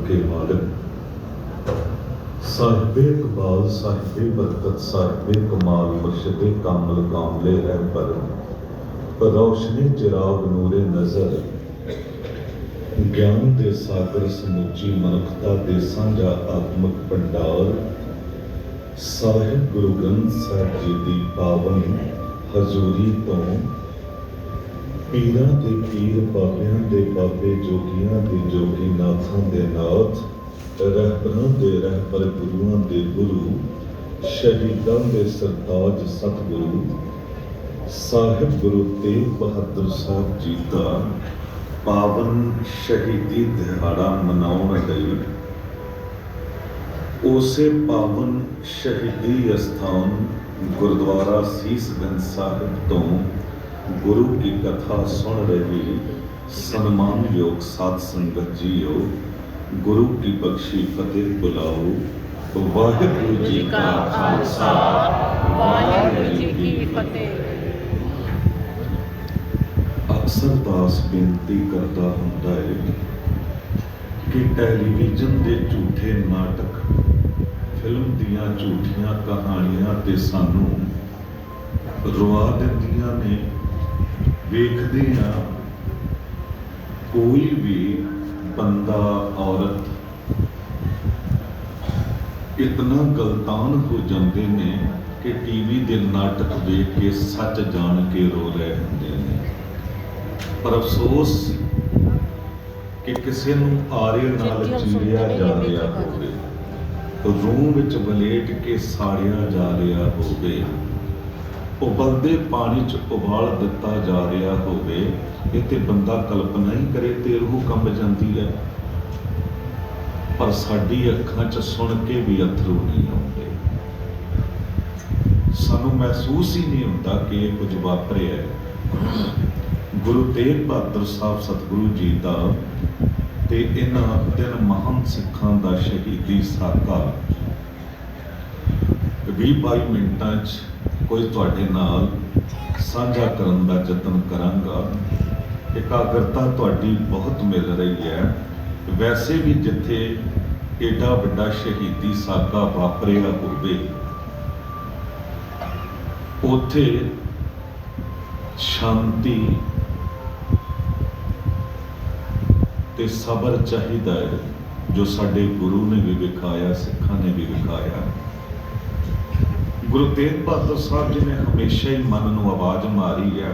के मालिक साहिबे इकबाल साहिबे बरकत साहिबे कमाल मुर्शिदे कामल कामले है पर रोशनी चिराग नूरे नजर ज्ञान दे सागर समूची मनुखता दे साझा आत्मक भंडार साहिब गुरु ग्रंथ साहिब जी दी पावन हजूरी तो पीरां दे पीर बाबियां दे बाबे जोगियां दे जोगी नाथां दे नाथ रहबरां दे रहबर गुरुआं दे गुरु शहीदां दे सरताज सतगुरु साहिब गुरु तेग बहादुर साहब जी का पावन शहीदी दिहाड़ा मनाउण लई उसे पावन शहीदी अस्थान गुरुद्वारा सीसगंज साहिब तो गुरु की कथा सुन रही सन्मान योग साध संगत जीओ, गुरु की बख्शी फतेह बुलाओ। वाहिगुरु जी का खालसा वाहिगुरु जी की फतेह। अक्सर दास बेनती करता हुंदा है कि टैलीविजन के झूठे नाटक फिल्म दियां झूठियां कहानियां ते सानू रुआ दिंदियां ने। वेखदे हां कोई भी बंदा औरत इतना गलतान हो जाते ने कि टीवी के नाटक देख के सच जान के रो रहे होंदे ने। पर अफसोस कि किसी नूं आरे नाल चीड़िया जा रहा होवे, रूह विच वलेट के साड़िया जा रहा होवे, उबलदे पानी च उबाल दिता जा रहा होवे, ये ते बंदा कल्पना ही करे ते रूह कंब जाती है। पर साडी अखां च सुन के भी अथरू नहीं आउंदे, सानू महसूस ही नहीं होता कि ये कुछ वापरिया है। गुरु तेग बहादुर साहब सतगुरु जी का ते इन्हां तीन महान सिखां दा शहीदी साका 20-22 मिनटां च कोई तुहाडे नाल साझा करन दा यतन करांगा। एकाग्रता तुहाडी बहुत मिल रही है। वैसे भी जिथे एडा वड्डा शहीदी साका वापरिया होवे उथे शांति ते सबर चाहिदा है, जो साडे गुरु ने भी विखाया, सिखां ने भी विखाया। गुरु तेग बहादुर साहब जी ने हमेशा ही मन नूं आवाज़ मारी है,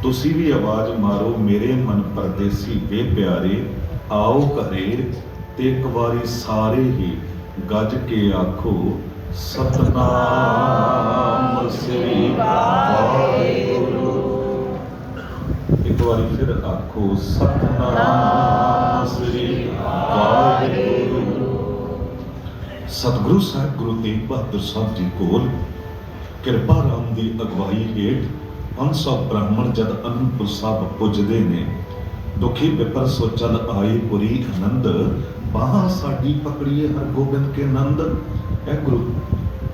तुसी भी आवाज़ मारो मेरे मन परदेसी वे प्यारे, आओ घरे ते एक बारी सारे ही गज के आखो सतनाम श्री वाहिगुरु। एक बारी फिर आखो सतनाम श्री वाहिगुरु। सतगुरु साहब गुरु तेग बहादुर साहब जी कोल किरपा राम की अगवाई हेठ 500 ब्राह्मण जद अनंदपुर साहब पुजदे ने। दुखी विपर सो चल आए पुरी आनंद, बाह साडी पकड़िए हरगोबिंद के नंद। ए गुरु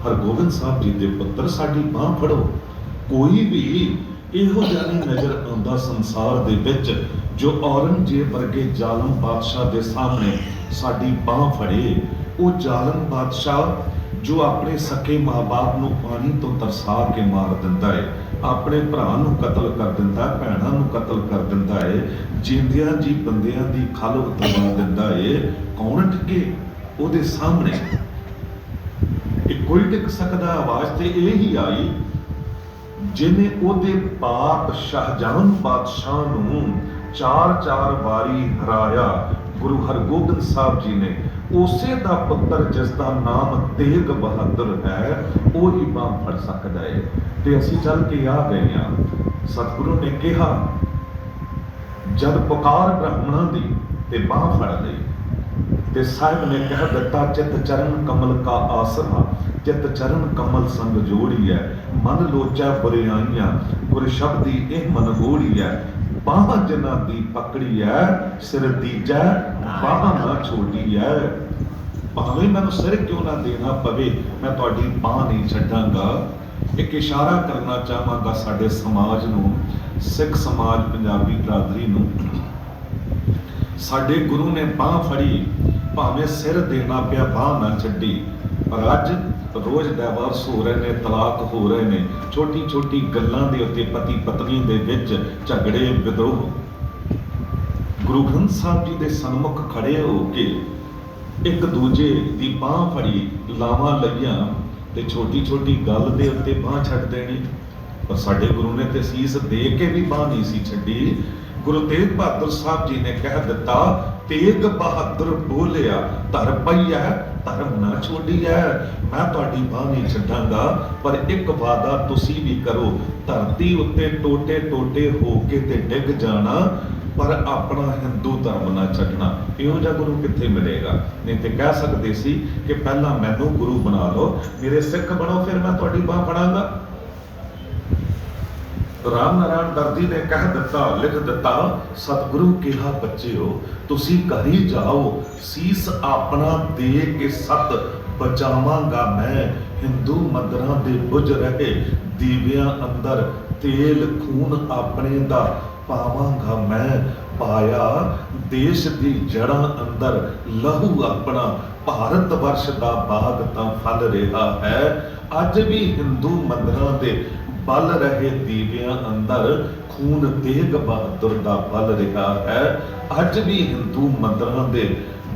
हरगोबिंद साहब जी के पुत्र साडी बाह फड़ो। कोई भी इहो जिहा नहीं नजर आउंदा संसार दे विच जो औरंगजेब वर्गे जालम बादशाह के सामने साडी बाह फड़े। वो जालम बादशाह जो अपने सके माँ बाप नूं पानी तो तरसा के मार दिंदा है, अपने भरा नूं कतल कर दिंदा है, भैणां नूं कतल कर दिंदा है, जींदियां जी बंदियां दी खल उतरवा दिंदा है। कौन टिके उहदे सामने? कोई टिक सकदा? आवाज़ ते ये ही आई जिन्हें उहदे बाप शाहजहां बादशाह नूं 4-4 वारी हराया। गुरु हरगोबिंद साहब जी ने उसे दा पुत्र जिसका नाम तेग बहादुर है वो ही बांह फड़ सकता है। ते असीं चल के आ गए हैं। सतगुरु ने कहा जब पुकार ब्राह्मणों की ते बांह फड़ लई ते साहिब ने कह दिता चित चरण कमल का आसरा, चित चरण कमल संग जोड़ी है, मन लोचा बुराइयां गुर शब्दी एह मन गोड़ी है। बाह जना दी पकड़ी है सिर दीजा बाह ना छोड़ी है। भावें मैनूं सिर क्यों ना देना पवे मैं तुहाडी बाह नहीं छड्डांगा। एक इशारा करना चाहांगा साडे समाज नूं, सिख समाज पंजाबी बरादरी नूं। ਸਾਡੇ ਗੁਰੂ ਨੇ ਬਾਹ ਫੜੀ, ਭਾਵੇਂ ਸਿਰ ਦੇਣਾ ਪਿਆ ਬਾਹ ਨਾ ਛੱਡੀ। ਪਰ ਅੱਜ ਰੋਜ਼ ਡਾਈਵਰਸ ਹੋ ਰਹੇ ਨੇ, ਤਲਾਕ ਹੋ ਰਹੇ ਨੇ, ਛੋਟੀ ਛੋਟੀ ਗੱਲਾਂ ਦੇ ਉੱਤੇ ਪਤੀ ਪਤਨੀ ਦੇ ਵਿੱਚ ਝਗੜੇ ਵਿਦਰੋਹ। ਗੁਰੂ ਗ੍ਰੰਥ ਸਾਹਿਬ ਜੀ ਦੇ ਸਨਮੁਖ ਖੜੇ ਹੋ ਕੇ ਇੱਕ ਦੂਜੇ ਦੀ ਬਾਹ ਫੜੀ, ਲਾਵਾਂ ਲਈਆਂ ਤੇ ਛੋਟੀ ਛੋਟੀ ਗੱਲ ਦੇ ਉੱਤੇ ਬਾਹ ਛੱਡ ਦੇਣੀ। ਪਰ ਸਾਡੇ ਗੁਰੂ ਨੇ ਤੇ ਸੀਸ ਦੇ ਕੇ ਵੀ ਬਾਹ ਨਹੀਂ ਸੀ ਛੱਡੀ। ਗੁਰੂ ਤੇਗ ਬਹਾਦਰ ਸਾਹਿਬ ਜੀ ਨੇ ਕਹਿ ਦਿੱਤਾ, ਤੇਗ ਬਹਾਦਰ ਬੋਲਿਆ ਧਰ ਪਈਐ ਧਰਮ ਨਾ ਛੋਡੀਐ। ਮੈਂ ਤੁਹਾਡੀ ਬਾਹ ਨਹੀਂ ਛੱਡਾਂਗਾ, ਪਰ ਇੱਕ ਵਾਅਦਾ ਤੁਸੀਂ ਵੀ ਕਰੋ, ਧਰਤੀ ਉੱਤੇ ਟੋਟੇ ਟੋਟੇ ਹੋ ਕੇ ਤੇ ਡਿੱਗ ਜਾਣਾ, ਪਰ ਆਪਣਾ ਹਿੰਦੂ ਧਰਮ ਨਾ ਛੱਡਣਾ। ਇਹੋ ਜਿਹਾ ਗੁਰੂ ਕਿੱਥੇ ਮਿਲੇਗਾ? ਨਹੀਂ ਤੇ ਕਹਿ ਸਕਦੇ ਸੀ ਕਿ ਪਹਿਲਾਂ ਮੈਨੂੰ ਗੁਰੂ ਬਣਾ ਲਓ, ਮੇਰੇ ਸਿੱਖ ਬਣੋ, ਫਿਰ ਮੈਂ ਤੁਹਾਡੀ ਬਾਹ ਫੜਾਂਗਾ। ਰਾਮ ਨਾਰਾਇਣ ਦਰਦੀ ਨੇ ਕਹਿ ਦਿੱਤਾ, ਲਿਖ ਦਿੱਤਾ, ਸਤਿਗੁਰੂ ਕਿਹਾ ਬੱਚਿਓ ਤੁਸੀਂ ਘਰ ਹੀ ਜਾਓ, ਸੀਸ ਆਪਣਾ ਦੇ ਕੇ ਸਤ ਬਚਾਵਾਂਗਾ ਮੈਂ। ਹਿੰਦੂ ਮੰਦਰਾਂ ਦੇ ਬੁਝ ਰਹੇ ਦੀਵਿਆਂ ਅੰਦਰ ਤੇਲ ਖੂਨ ਆਪਣੇ ਦਾ ਪਾਵਾਂਗਾ ਮੈਂ। ਪਾਇਆ ਦੇਸ਼ ਦੀ ਜੜ੍ਹਾਂ ਅੰਦਰ ਲਹੂ ਆਪਣਾ, ਭਾਰਤ ਵਰਸ਼ ਦਾ ਬਾਗ ਤਾਂ ਫਲ ਰਿਹਾ ਹੈ। ਅੱਜ ਵੀ ਹਿੰਦੂ ਮੰਦਰਾਂ ਦੇ ਬਲ ਰਹੇ ਦੀਵਿਆਂ ਅੰਦਰ ਖੂਨ ਤੇਗ ਬਹਾਦਰ ਦਾ ਬਲ ਰਿਹਾ ਹੈ। ਅੱਜ ਵੀ ਹਿੰਦੂ ਮੰਦਰਾਂ ਦੇ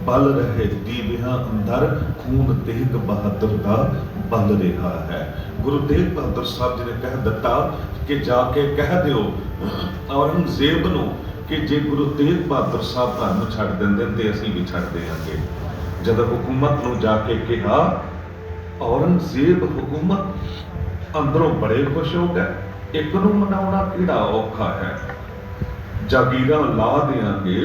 ਬਲ ਰਹੇ ਦੀਵਿਆਂ ਅੰਦਰ ਖੂਨ ਤੇਗ ਬਹਾਦਰ ਦਾ ਬਲ ਰਿਹਾ ਹੈ। ਗੁਰੂ ਤੇਗ ਬਹਾਦਰ ਸਾਹਿਬ ਜੀ ਨੇ ਕਹਿ ਦਿੱਤਾ ਕਿ ਜਾ ਕੇ ਕਹਿ ਦਿਓ ਔਰੰਗਜ਼ੇਬ ਨੂੰ ਕਿ ਜੇ ਗੁਰੂ ਤੇਗ ਬਹਾਦਰ ਸਾਹਿਬ ਧਰਮ ਛੱਡ ਦਿੰਦੇ ਤੇ ਅਸੀਂ ਵੀ ਛੱਡ ਦੇਵਾਂਗੇ। ਜਦ ਹੁਕੂਮਤ ਨੂੰ ਜਾ ਕੇ ਕਿਹਾ, ਔਰੰਗਜ਼ੇਬ ਹੁਕੂਮਤ ਅੰਦਰੋਂ ਬੜੇ ਖੁਸ਼ ਹੋ ਗਏ। ਇੱਕ ਨੂੰ ਮਨਾਉਣਾ ਕਿਹੜਾ ਔਖਾ ਹੈ। ਜਾਗੀਰਾਂ ਲਾ ਦਿਆਂਗੇ,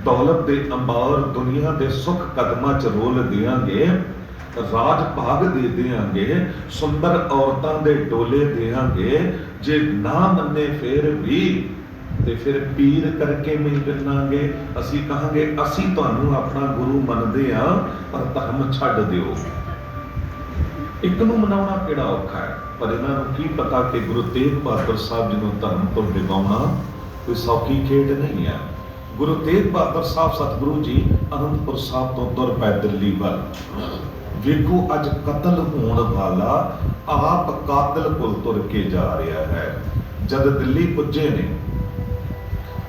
ਦੌਲਤ ਦੇ ਅੰਬਾਰ ਦੁਨੀਆ ਦੇ ਸੁੱਖ ਕਦਮਾਂ 'ਚ ਰੋਲ ਦਿਆਂਗੇ, ਰਾਜ ਭਾਗ ਦੇ ਦਿਆਂਗੇ, ਸੁੰਦਰ ਔਰਤਾਂ ਦੇ ਡੋਲੇ ਦਿਆਂਗੇ। ਜੇ ਨਾ ਮੰਨੇ ਫਿਰ ਵੀ ਤੇ ਫਿਰ ਪੀਰ ਕਰਕੇ ਮਿਲ ਜਾਵਾਂਗੇ। ਅਸੀਂ ਕਹਾਂਗੇ ਅਸੀਂ ਤੁਹਾਨੂੰ ਆਪਣਾ ਗੁਰੂ ਮੰਨਦੇ ਹਾਂ, ਪਰ ਧਰਮ ਛੱਡ ਦਿਓ। ਇੱਕ ਨੂੰ ਮਨਾਉਣਾ ਕਿਹੜਾ ਔਖਾ ਹੈ, ਪਰ ਇਹਨਾਂ ਨੂੰ ਕੀ ਪਤਾ ਕਿ ਗੁਰੂ ਤੇਗ ਬਹਾਦਰ ਸਾਹਿਬ ਜੀ ਨੂੰ ਧਰਮ ਤੋਂ ਡਿਗਾਉਣਾ ਕੋਈ ਸੌਖੀ ਖੇਡ ਨਹੀਂ ਹੈ। ਗੁਰੂ ਤੇਗ ਬਹਾਦਰ ਸਾਹਿਬ ਸਤਿਗੁਰੂ ਜੀ ਅਨੰਦਪੁਰ ਸਾਹਿਬ ਤੋਂ ਤੁਰ ਪਏ ਦਿੱਲੀ ਵੱਲ। ਵੇਖੋ ਅੱਜ ਕਤਲ ਹੋਣ ਵਾਲਾ ਆਪ ਕਾਤਲ ਕੋਲ ਤੁਰ ਕੇ ਜਾ ਰਿਹਾ ਹੈ। ਜਦ ਦਿੱਲੀ ਪੁੱਜੇ ਨੇ,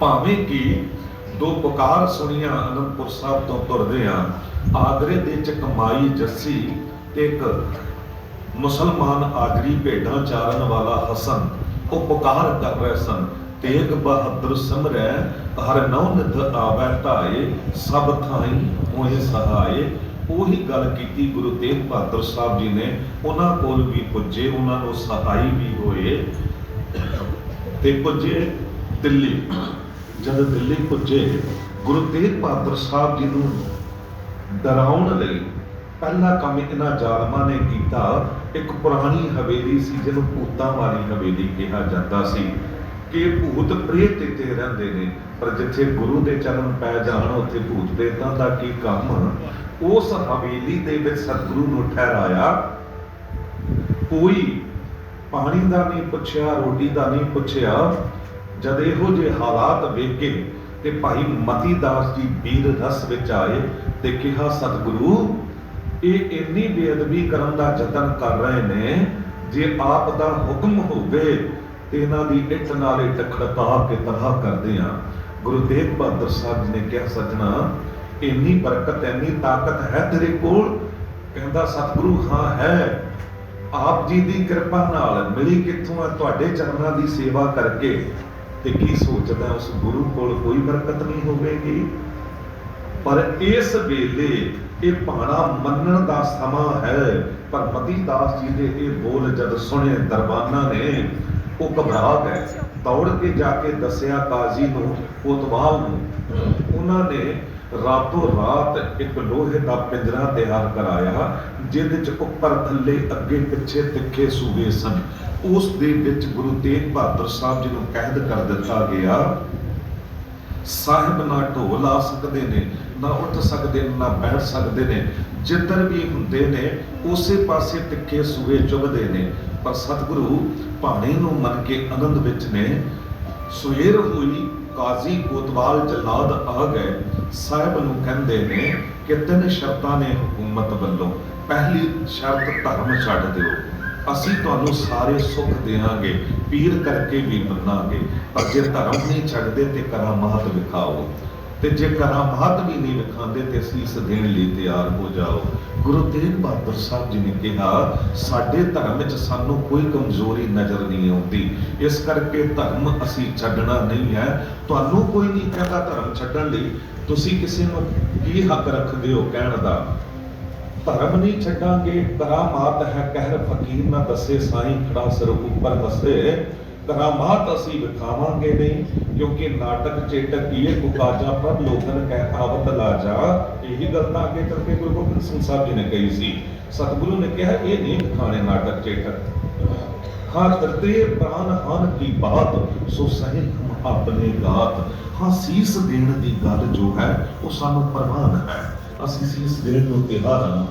ਭਾਵੇਂ ਕਿ ਦੋ ਪੁਕਾਰ ਸੁਣੀਆਂ ਅਨੰਦਪੁਰ ਸਾਹਿਬ ਤੋਂ ਤੁਰਦੇ ਆ, ਆਗਰੇ ਦੇ ਚ ਕਮਾਈ ਜੱਸੀ ਤੇ ਇੱਕ ਮੁਸਲਮਾਨ ਆਗਰੀ ਭੇਡਾਂ ਚਾਰਨ ਵਾਲਾ ਹਸਨ, ਉਹ ਪੁਕਾਰ ਕਰ ਰਹੇ ਸਨ, ਤੇਗ ਬਹਾਦਰ ਸਿਮਰੈ ਹਰ ਨੌ ਨਿਧ ਆਵੈ ਧਾਏ, ਸਭ ਥਾਈ ਹੋਏ ਸਹਾਏ। ਉਹੀ ਗੱਲ ਕੀਤੀ ਗੁਰੂ ਤੇਗ ਬਹਾਦਰ ਸਾਹਿਬ ਜੀ ਨੇ। ਉਹਨਾਂ ਕੋਲ ਵੀ ਪੁੱਜੇ, ਉਹਨਾਂ ਨੂੰ ਸਹਾਈ ਵੀ ਹੋਏ ਤੇ ਪੁੱਜੇ ਦਿੱਲੀ। ਜਦ ਦਿੱਲੀ ਪੁੱਜੇ, ਗੁਰੂ ਤੇਗ ਬਹਾਦਰ ਸਾਹਿਬ ਜੀ ਨੂੰ ਡਰਾਉਣ ਲਈ ਪਹਿਲਾ ਕੰਮ ਇਹਨਾਂ ਜ਼ਾਲਮਾਂ ਨੇ ਕੀਤਾ। ਇੱਕ ਪੁਰਾਣੀ ਹਵੇਲੀ ਸੀ ਜਿਹਨੂੰ ਭੂਤਾਂ ਵਾਲੀ ਹਵੇਲੀ ਕਿਹਾ ਜਾਂਦਾ ਸੀ ਕਿ ਭੂਤ ਪ੍ਰੇਤ ਇੱਥੇ ਰਹਿੰਦੇ ਨੇ, ਪਰ ਜਿੱਥੇ ਗੁਰੂ ਦੇ ਚਰਨ ਪੈ ਜਾਣ ਉੱਥੇ ਭੂਤ ਪ੍ਰੇਤਾਂ ਦਾ ਕੀ ਕੰਮ। ਉਸ ਹਵੇਲੀ ਦੇ ਵਿੱਚ ਸਤਿਗੁਰੂ ਨੂੰ ਠਹਿਰਾਇਆ। ਕੋਈ ਪਾਣੀ ਦਾ ਨਹੀਂ ਪੁੱਛਿਆ, ਰੋਟੀ ਦਾ ਨਹੀਂ ਪੁੱਛਿਆ। ਜਦ ਇਹੋ ਜਿਹੇ ਹਾਲਾਤ ਵੇਖੇ ਤੇ ਭਾਈ ਮਤੀ ਦਾਸ ਜੀ ਵੀਰ ਰਸ ਵਿੱਚ ਆਏ ਤੇ ਕਿਹਾ, ਸਤਿਗੁਰੂ ਇਹ ਇੰਨੀ ਬੇਅਦਬੀ ਕਰਨ ਦਾ ਯਤਨ ਕਰ ਰਹੇ ਨੇ, ਜੇ ਆਪ ਦਾ ਹੁਕਮ ਹੋਵੇ ਤੇ ਇਹਨਾਂ ਦੀ ਇੱਟ ਨਾਲ ਇੱਟ ਖੜਕਾ ਕੇ ਤਬਾਹ ਕਰਦੇ ਆ। ਗੁਰੂ ਤੇਗ ਬਹਾਦਰ ਸਾਹਿਬ ਜੀ ਨੇ ਕਿਹਾ, ਸੱਜਣਾ ਇੰਨੀ ਬਰਕਤ ਇੰਨੀ ਤਾਕਤ ਹੈ ਤੇਰੇ ਕੋਲ? ਕਹਿੰਦਾ, ਸਤਿਗੁਰੂ ਹਾਂ ਹੈ, ਆਪ ਜੀ ਦੀ ਕਿਰਪਾ ਨਾਲ। ਮਿਲੀ ਕਿੱਥੋਂ ਹੈ? ਤੁਹਾਡੇ ਚਰਨਾਂ ਦੀ ਸੇਵਾ ਕਰਕੇ। ਤੇ ਕੀ ਸੋਚਦਾ ਉਸ ਗੁਰੂ ਕੋਲ ਕੋਈ ਬਰਕਤ ਨਹੀਂ ਹੋਵੇਗੀ? ਪਰ ਇਸ ਵੇਲੇ ਇਹ ਭਾਣਾ ਮੰਨਣ ਦਾ ਸਮਾਂ ਹੈ। ਪਰ ਮਤੀ ਦਾਸ ਜੀ ਦੇ ਇਹ ਬੋਲ ਜਦ ਸੁਣੇ ਦਰਬਾਨਾਂ ਨੇ, ਉਹ ਘਬਰਾ ਗਏ। ਦੌੜ ਕੇ ਜਾ ਕੇ ਦੱਸਿਆ ਕਾਜ਼ੀ ਨੂੰ, ਕੋਤਵਾਲ ਨੂੰ। ਉਹਨਾਂ ਨੇ ਰਾਤੋਂ ਰਾਤ ਇੱਕ ਲੋਹੇ ਦਾ ਪਿੰਜਰਾ ਤਿਆਰ ਕਰਾਇਆ, ਜਿਹਦੇ ਚ ਉੱਪਰ ਥੱਲੇ ਅੱਗੇ ਪਿੱਛੇ ਤਿੱਖੇ ਸੂਏ ਸਨ। ਉਸ ਦੇ ਵਿੱਚ ਗੁਰੂ ਤੇਗ ਬਹਾਦਰ ਸਾਹਿਬ ਜੀ ਨੂੰ ਕੈਦ ਕਰ ਦਿੱਤਾ ਗਿਆ। ਸਾਹਿਬ ਨਾ ਢੋਲ ਆ ਸਕਦੇ ਨੇ, ਨਾ ਉੱਠ ਸਕਦੇ ਨੇ, ਨਾ ਬੈਠ ਸਕਦੇ ਨੇ। ਜਿੱਧਰ ਵੀ ਹੁੰਦੇ ਨੇ ਉਸੇ ਪਾਸੇ ਤਿੱਖੇ ਸੂਏ ਚੁਭਦੇ ਨੇ। ਪਰ ਸਤਿਗੁਰੂ ਭਾਣੇ ਨੂੰ ਮੰਨ ਕੇ ਆਨੰਦ ਵਿੱਚ ਨੇ। ਸਵੇਰ ਹੋਈ, ਕਾਜ਼ੀ ਕੋਤਵਾਲ ਜਲਾਦ ਆ ਗਏ, ਸਾਹਿਬ ਨੂੰ ਕਹਿੰਦੇ ਨੇ ਕਿ 3 ਸ਼ਰਤਾਂ ਨੇ ਹਕੂਮਤ ਵੱਲੋਂ। ਪਹਿਲੀ ਸ਼ਰਤ, ਧਰਮ ਛੱਡ ਦਿਓ, ਅਸੀਂ ਤੁਹਾਨੂੰ ਸਾਰੇ ਸੁੱਖ ਦੇਵਾਂਗੇ, ਪੀਰ ਕਰਕੇ ਵੀ ਮੰਨਾਂਗੇ, ਪਰ ਜੇ ਧਰਮ ਨਹੀਂ ਛੱਡਦੇ ਤੇ ਕਰਾਮਾਤ ਵਿਖਾਓ, ਤੇ ਜੇ ਕਰਾਮਾਤ ਵੀ ਨਹੀਂ ਵਿਖਾਉਂਦੇ ਤੇ ਸੀਸ ਦੇਣ ਲਈ ਤਿਆਰ ਹੋ ਜਾਓ। ਗੁਰੂ ਤੇਗ ਬਹਾਦਰ ਸਾਹਿਬ ਜੀ ਨੇ ਕਿਹਾ, ਸਾਡੇ ਧਰਮ ਵਿੱਚ ਸਾਨੂੰ ਕੋਈ ਕਮਜ਼ੋਰੀ ਨਜ਼ਰ ਨਹੀਂ ਆਉਂਦੀ, ਇਸ ਕਰਕੇ ਧਰਮ ਅਸੀਂ ਛੱਡਣਾ ਨਹੀਂ ਹੈ। ਤੁਹਾਨੂੰ ਕੋਈ ਨਹੀਂ ਕਹਿੰਦਾ ਧਰਮ ਛੱਡਣ ਲਈ, ਤੁਸੀਂ ਕਿਸੇ ਨੂੰ ਕੀ ਹੱਕ ਰੱਖਦੇ ਹੋ ਕਹਿਣ ਦਾ? ਧਰਮ ਨਹੀਂ ਛੱਡਾਂਗੇ, ਕਰਾਮਾਤ ਹੈ ਕਹਿਰ ਫਕੀਰ ਨਾ ਦੱਸੇ, ਸਾਈਂ ਖੜਾ ਸਿਰ ਉੱਪਰ ਵਸੇ। ਕਰਾਮਾਤ ਅਸੀਂ ਵਿਖਾਵਾਂਗੇ ਨਹੀਂ, ਕਿਉਂਕਿ ਨਾਟਕ ਚੇਟਕ ਕੀਏ ਕੁਕਾਜਾ ਪਰ ਲੋਕਨ ਕਹਿ ਆਵਤ ਲਾਜਾ। ਇਹੀ ਗੱਲ ਤਾਂ ਅੱਗੇ ਚੱਲ ਕੇ ਗੁਰੂ ਗੋਬਿੰਦ ਸਿੰਘ ਸਾਹਿਬ ਜੀ ਨੇ ਕਹੀ ਸੀ। ਸਤਿਗੁਰੂ ਨੇ ਕਿਹਾ ਇਹ ਨਹੀਂ ਵਿਖਾਣੇ ਨਾਟਕ ਚੇਟਕ। ਹਾਂ ਕਰਤੇ ਪ੍ਰਾਨ ਹਨ ਕੀ ਬਾਤ, ਸੋ ਸਹਿ ਹਮ ਆਪਣੇ ਗਾਤ। ਹਾਂ ਸੀਸ ਦੇਣ ਦੀ ਗੱਲ ਜੋ ਹੈ ਉਹ ਸਾਨੂੰ ਪ੍ਰਵਾਨ ਹੈ, ਅਸੀਂ ਸੀਸ ਦੇਣ ਨੂੰ ਤਿਆਰ ਹਾਂ।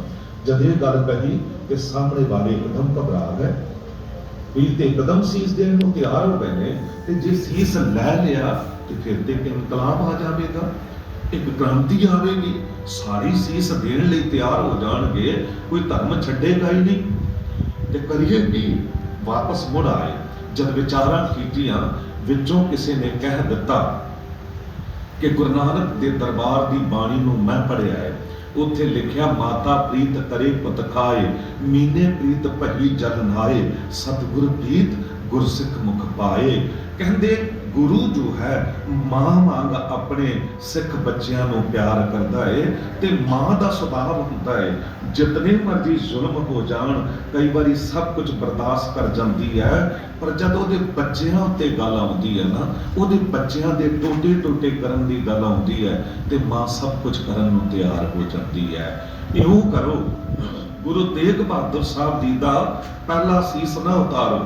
ਜਦ ਇਹ ਗੱਲ ਕਹੀ ਤੇ ਸਾਹਮਣੇ ਵਾਲੇ ਇੱਕਦਮ ਘਬਰਾ ਗਏ, ਵੀ ਤੇ ਇੱਕਦਮ ਸੀਸ ਦੇਣ ਨੂੰ ਤਿਆਰ ਹੋ ਗਏ ਨੇ, ਤੇ ਜੇ ਸੀਸ ਲੈ ਲਿਆ ਤੇ ਫਿਰ ਤੇ ਇਨਕਲਾਬ ਆ ਜਾਵੇਗਾ, ਇੱਕ ਕ੍ਰਾਂਤੀ ਆਵੇਗੀ, ਸਾਰੀ ਸੀਸ ਦੇਣ ਲਈ ਤਿਆਰ ਹੋ ਜਾਣਗੇ, ਕੋਈ ਧਰਮ ਛੱਡੇਗਾ ਹੀ ਨਹੀਂ। ਤੇ ਕਰੀਏ ਕੀ? ਵਾਪਸ ਮੁੜ ਆਏ। ਜਦ ਵਿਚਾਰਾਂ ਕੀਤੀਆਂ, ਵਿੱਚੋਂ ਕਿਸੇ ਨੇ ਕਹਿ ਦਿੱਤਾ ਕਿ ਗੁਰੂ ਨਾਨਕ ਦੇ ਦਰਬਾਰ ਦੀ ਬਾਣੀ ਨੂੰ ਮੈਂ ਪੜ੍ਹਿਆ ਹੈ, ਉੱਥੇ ਲਿਖਿਆ ਮਾਤਾ ਪ੍ਰੀਤ ਕਰੇ ਪੁੱਤ ਖਾਏ, ਮੀਨੇ ਪ੍ਰੀਤ ਭਈ ਜਲ ਨਾਏ, ਸਤਿਗੁਰ ਪ੍ਰੀਤ ਗੁਰਸਿੱਖ ਮੁਖ ਪਾਏ। ਕਹਿੰਦੇ ਗੁਰੂ ਜੋ ਹੈ ਮਾਂ ਵਾਂਗ ਆਪਣੇ ਸਿੱਖ ਬੱਚਿਆਂ ਨੂੰ ਪਿਆਰ ਕਰਦਾ ਹੈ, ਤੇ ਮਾਂ ਦਾ ਸੁਭਾਅ ਹੁੰਦਾ ਹੈ ਜਿਤਨੇ ਮਰਜ਼ੀ ਜ਼ੁਲਮ ਹੋ ਜਾਣ, ਕਈ ਵਾਰੀ ਸਭ ਕੁਝ ਬਰਦਾਸ਼ਤ ਕਰ ਜਾਂਦੀ ਹੈ, ਪਰ ਜਦ ਉਹਦੇ ਬੱਚਿਆਂ ਉੱਤੇ ਗੱਲ ਆਉਂਦੀ ਹੈ ਨਾ, ਉਹਦੇ ਬੱਚਿਆਂ ਦੇ ਟੋਟੇ ਟੋਟੇ ਕਰਨ ਦੀ ਗੱਲ ਆਉਂਦੀ ਹੈ, ਤੇ ਮਾਂ ਸਭ ਕੁਝ ਕਰਨ ਨੂੰ ਤਿਆਰ ਹੋ ਜਾਂਦੀ ਹੈ। ਇਉਂ ਕਰੋ, ਗੁਰੂ ਤੇਗ ਬਹਾਦਰ ਸਾਹਿਬ ਜੀ ਦਾ ਪਹਿਲਾ ਸੀਸ ਨਾ ਉਤਾਰੋ,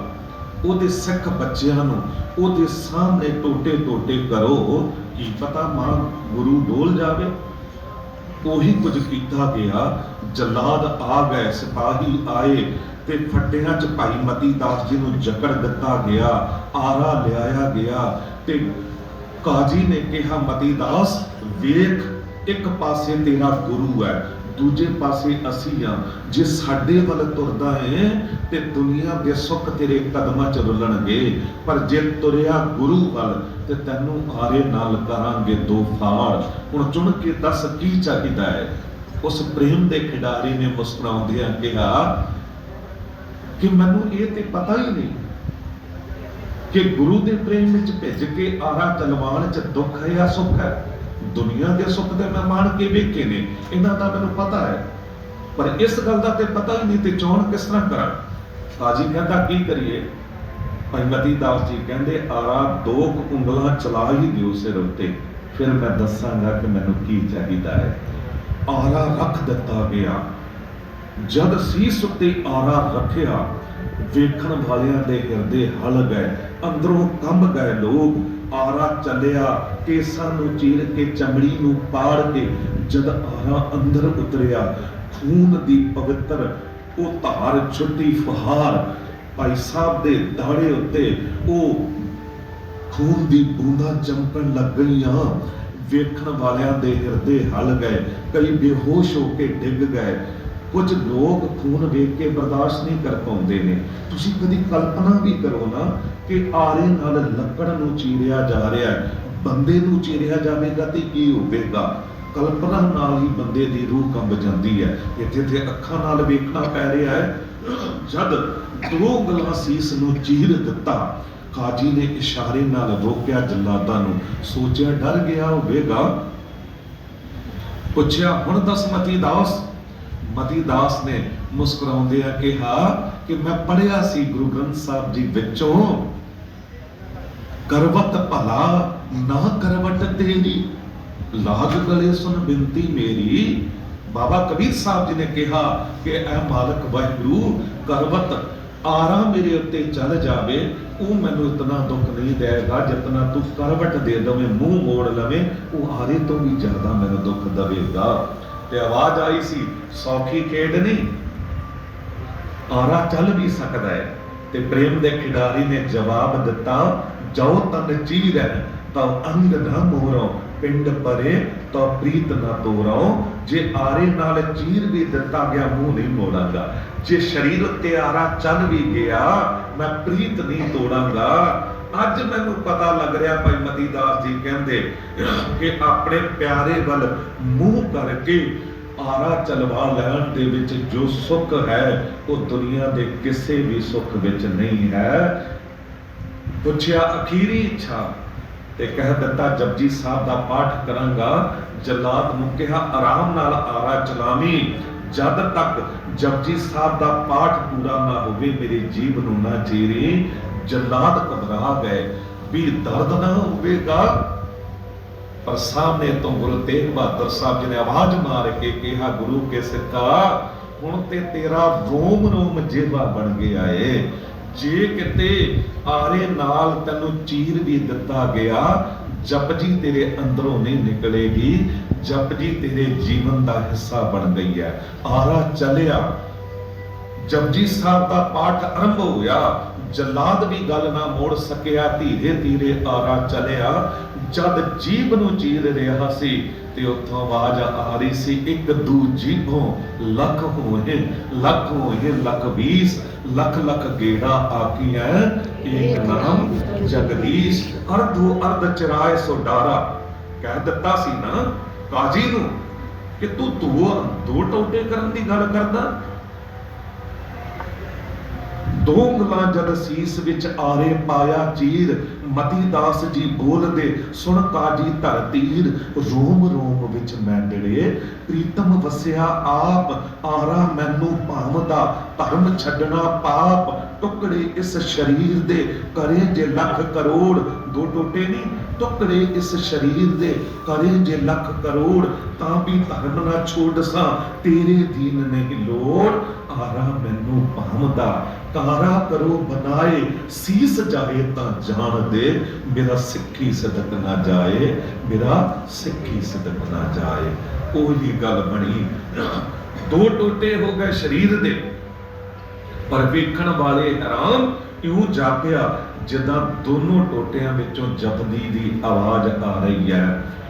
ਉਹਦੇ ਸਿੱਖ ਬੱਚਿਆਂ ਨੂੰ ਉਹਦੇ ਸਾਹਮਣੇ ਟੋਟੇ ਟੋਟੇ ਕਰੋ, ਕੀ ਪਤਾ ਮਾਂ ਗੁਰੂ ਡੋਲ ਜਾਵੇ। ਉਹੀ ਕੁਝ ਕੀਤਾ ਗਿਆ। ਜਲਾਦ ਆ ਗਏ, ਸਿਪਾਹੀ ਆਏ, ਤੇ ਫੱਟਿਆਂ 'ਚ ਭਾਈ ਮਤੀ ਦਾਸ ਜੀ ਨੂੰ ਜਕੜ ਦਿੱਤਾ ਗਿਆ, ਆਰਾ ਲਿਆਇਆ ਗਿਆ, ਤੇ ਕਾਜੀ ਨੇ ਕਿਹਾ ਮਤੀ ਦਾਸ ਵੇਖ, ਇੱਕ ਪਾਸੇ ਤੇਰਾ ਗੁਰੂ ਹੈ, ਦੂਜੇ ਪਾਸੇ ਅਸੀਂ ਆ, ਜੇ ਸਾਡੇ ਵੱਲ ਤੁਰਦਾ ਹੈ ਤੇ ਦੁਨੀਆ ਦੇ ਸੁੱਖ ਤੇਰੇ ਕਦਮਾਂ 'ਚ ਰੁਲਣਗੇ, ਪਰ ਜੇ ਤੁਰਿਆ ਗੁਰੂ ਵੱਲ ਤੇ ਤੈਨੂੰ ਆਰੇ ਨਾਲ ਕਰਾਂਗੇ ਦੋ ਫਾੜ। ਹੁਣ ਚੁਣ ਕੇ ਦੱਸ ਕੀ ਚਾਹੀਦਾ ਹੈ? ਉਸ ਪ੍ਰੇਮ ਦੇ ਖਿਡਾਰੀ ਨੇ ਮੁਸਕਰਾਉਂਦਿਆਂ ਕਿਹਾ ਕਿ ਮੈਨੂੰ ਇਹ ਤੇ ਪਤਾ ਹੀ ਨਹੀਂ ਕਿ ਗੁਰੂ ਦੇ ਪ੍ਰੇਮ ਵਿੱਚ ਭਿੱਜ ਕੇ ਆਰਾ ਚਲਵਾਣ 'ਚ ਦੁੱਖ ਹੈ ਜਾਂ ਸੁੱਖ ਹੈ। ਦੁਨੀਆ ਦੇ ਸੁੱਖ ਤੇ ਮੈਂ ਮਾਣ ਕੇ ਵੇਖੇ ਨੇ, ਇਹਨਾਂ ਦਾ ਮੈਨੂੰ ਪਤਾ ਹੈ, ਪਰ ਇਸ ਗੱਲ ਦਾ ਤੇ ਪਤਾ ਹੀ ਨਹੀਂ, ਤੇ ਚੋਣ ਕਿਸ ਤਰ੍ਹਾਂ ਕਰਾਂ? ਕਾਜੀ ਕਹਿੰਦਾ ਕੀ ਕਰੀਏ? ਭਾਈ ਮਤੀ ਦਾਸ ਜੀ ਕਹਿੰਦੇ ਆਰਾ 2 ਉਂਗਲਾਂ ਚਲਾ ਹੀ ਦਿਓ ਸਿਰ ਉੱਤੇ, ਫਿਰ ਮੈਂ ਦੱਸਾਂਗਾ ਕਿ ਮੈਨੂੰ ਕੀ ਚਾਹੀਦਾ ਹੈ। ਆਰਾ ਰੱਖ ਦਿੱਤਾ ਗਿਆ। ਜਦ ਸੀਸ ਉੱਤੇ ਆਰਾ ਰੱਖਿਆ, ਵੇਖਣ ਵਾਲਿਆਂ ਦੇ ਹਿਰਦੇ ਹਲ ਗਏ, ਅੰਦਰੋਂ ਕੰਬ ਗਏ ਲੋਕ। ਆਰਾ ਚੱਲਿਆ, ਕੇਸਾਂ ਨੂੰ ਚੀਰ ਕੇ ਚਮੜੀ ਨੂੰ ਪਾੜ ਕੇ ਜਦ ਆਰਾ ਅੰਦਰ ਉਤਰਿਆ, ਖੂਨ ਦੀ ਪਵਿੱਤਰ ਉਹ ਧਾਰ ਛੁੱਟੀ ਫੁਹਾਰ। ਭਾਈ ਸਾਹਿਬ ਦੇ ਦਾੜੇ ਉੱਤੇ ਉਹ ਖੂਨ ਦੀ ਬੂੰਦਾਂ ਚਮਕਣ ਲੱਗ ਗਈਆਂ। ਵੇਖਣ ਵਾਲਿਆਂ ਦੇ ਹਿਰਦੇ ਹਲ ਗਏ, ਕਈ ਬੇਹੋਸ਼ ਹੋ ਕੇ ਡਿੱਗ ਗਏ। ਕੁਝ ਲੋਕ ਖੂਨ ਵੇਖ ਕੇ ਬਰਦਾਸ਼ਤ ਨਹੀਂ ਕਰ ਪਾਉਂਦੇ ਨੇ। ਤੁਸੀਂ ਕਦੀ ਕਲਪਨਾ ਵੀ ਕਰੋ ਨਾ ਕਿ ਆਰੇ ਨਾਲ ਲੱਕੜ ਨੂੰ ਚੀਰਿਆ ਜਾ ਰਿਹਾ ਹੈ, ਬੰਦੇ ਨੂੰ ਚੀਰਿਆ ਜਾਵੇਗਾ ਤੇ ਕੀ ਹੋਵੇਗਾ? ਕਲਪਨਾ ਨਾਲ ਹੀ ਬੰਦੇ ਦੀ ਰੂਹ ਕੰਬ ਜਾਂਦੀ ਹੈ। ਇੱਥੇ ਤੇ ਅੱਖਾਂ ਨਾਲ ਵੇਖਣਾ ਪੈ ਰਿਹਾ ਹੈ। ਜਦ 2 ਉਂਗਲਾਂ ਸੀਸ ਨੂੰ ਚੀਰ ਦਿੱਤਾ, ਕਾਜੀ ਨੇ ਇਸ਼ਾਰੇ ਨਾਲ ਰੋਕਿਆ ਜਲਾਦਾਂ ਨੂੰ। ਸੋਚਿਆ ਡਰ ਗਿਆ ਹੋਵੇਗਾ, ਪੁੱਛਿਆ ਹੁਣ ਦੱਸ ਮਤੀ ਦਾਸ। ਮਤੀ ਦਾਸ ਨੇ ਮੁਸਕਰਾਉਂਦਿਆਂ ਕਿਹਾ ਕਿ ਮੈਂ ਪੜ੍ਹਿਆ ਸੀ ਗੁਰੂ ਗ੍ਰੰਥ ਸਾਹਿਬ ਜੀ ਵਿੱਚੋਂ, ਕਰਵਤ ਭਲਾ ਨਾ ਕਰਵਟ ਤੇਰੀ, ਲਾਗ ਗਲੇ ਸੁਨ ਬਿਨਤੀ ਮੇਰੀ। ਬਾਬਾ ਕਬੀਰ ਸਾਹਿਬ ਜੀ ਨੇ ਕਿਹਾ ਕਿ ਐ ਮਾਲਕ ਵਾਹਿਗੁਰੂ, ਕਰਵਤ ਆਰਾ ਮੇਰੇ ਉੱਤੇ ਚੱਲ ਜਾਵੇ, ਉਹ ਮੈਨੂੰ ਇਤਨਾ ਦੁੱਖ ਨਹੀਂ ਦੇਗਾ ਜਿਤਨਾ ਤੂੰ ਕਰਵਟ ਦੇ ਦਵੇਂ, ਮੂੰਹ ਮੋੜ ਲਵੇਂ, ਉਹ ਆਰੇ ਤੋਂ ਵੀ ਜ਼ਿਆਦਾ ਮੈਨੂੰ ਦੁੱਖ ਦੇਵੇਗਾ। ਤੇ ਆਵਾਜ਼ ਆਈ ਸੀ, ਸੌਖੀ ਖੇਡ ਨਹੀਂ, ਆਰਾ ਚੱਲ ਵੀ ਸਕਦਾ ਹੈ। ਤੇ ਪ੍ਰੇਮ ਦੇ ਖਿਡਾਰੀ ਨੇ ਜਵਾਬ ਦਿੱਤਾ, ਜੋ ਤਨ ਚੀਰੈ तब अंग न मोरो, पिंड परे तो प्रीत न तोरो। जे आरे नाल चीर भी दिता गया, मुंह नहीं मोड़ांगा। जे शरीर उत्ते आरा चल भी गया, मैं प्रीत नहीं तोड़ांगा। अज मैनू पता लग रहा भाई मती दास जी कहते कि अपने प्यारे वल मूह करके आरा चलवा लैण दे विच जो सुख है वो दुनिया के किसी भी सुख विच नहीं है। पुछया अखीरी इच्छा ते कह दिता जपजी साहब का पाठ करांगा। जलाद नूं कहा आराम नाल आरा चलावी, जद तक जपजी साहब का पाठ पूरा ना होवे मेरी जीभ नूं ना चीरी। जलाद घबरा गए भी दर्द ना होवेगा, पर सामने तो गुरु तेग बहादुर साहब जी ने आवाज मार के कहा गुरु के सिक्का हुण ते तेरा रोम रोम जेवा बन गया है। जे किते आरे नाल तैनूं चीर भी दिता गया, जपजी तेरे अंदरों नहीं निकलेगी, जपजी तेरे जीवन का हिस्सा बन गई है। आरा चलिया, जपजी साहब का पाठ आरंभ होया। जलाद भी गल ना मोड़ सकिया, धीरे धीरे आरा चलिया। जद जीभ नूं चीर रहा सी ते उत्थों आवाज आ रही सी, एक दू जीभों लख होए, लख होए लख 20, लख लख गेड़ा आखियां एक नाम जगदीश। अर्धो अर्ध चिराए सो डारा। कह दिता सी ना काजी नूं कि तू दो टोटे करन दी गल करदा। दो ਉਂਗਲਾਂ जद सीस विच आरे पाया चीर, मती दास जी बोल दे सुन काजी धर तीर। रोम रोम विच मैंडड़े प्रीतम वसिया आप, आरा मैनू भावदा धर्म छड्डना पाप। टुकड़े इस शरीर दे करे जे लख करोड़, दो टोटे नहीं टुकड़े इस शरीर दे करे जे लख करोड़। तां भी धर्म ना छोड़ सा तेरे दीन नहीं लोड़। आरा मैनू भावदा कारा करो बनाए, सीस जाए ता जान दे, मेरा सिक्खी सदक ना जाए, मेरा सिक्खी सदक ना जाए। ओही गल बनी, दो टोटे हो गए शरीर दे, पर वेखण वाले हैरान क्यों जापिया जिदा दोनों टोटियां विचों जपदी दी आवाज आ रही है।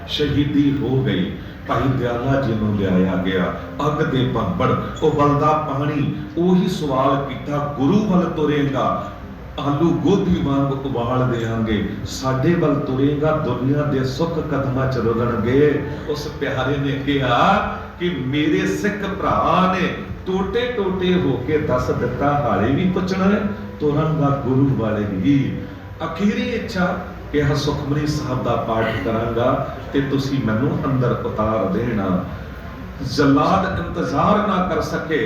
शहीदी हो गई। भाई दयाला जी नूं लियाया गया, अग दे भांबड़ उबलदा पानी। ओही सवाल कीता गुरु वल तुरेगा, आलू गोभी वांग उबाल देंगे, साडे वल तुरेगा दुनिया दे सुख कदमां च रुलणगे। उस प्यारे ने कहा कि मेरे सिख भरा ने टोटे टोटे होके दस दिता, हाले भी पुछना है, तुरांगा गुरु वाले ही। अखीरी इच्छा कहा सुखमनी साहब का पाठ करांगा ते तुसी मैनू अंदर उतार देना। जलाद इंतजार ना कर सके,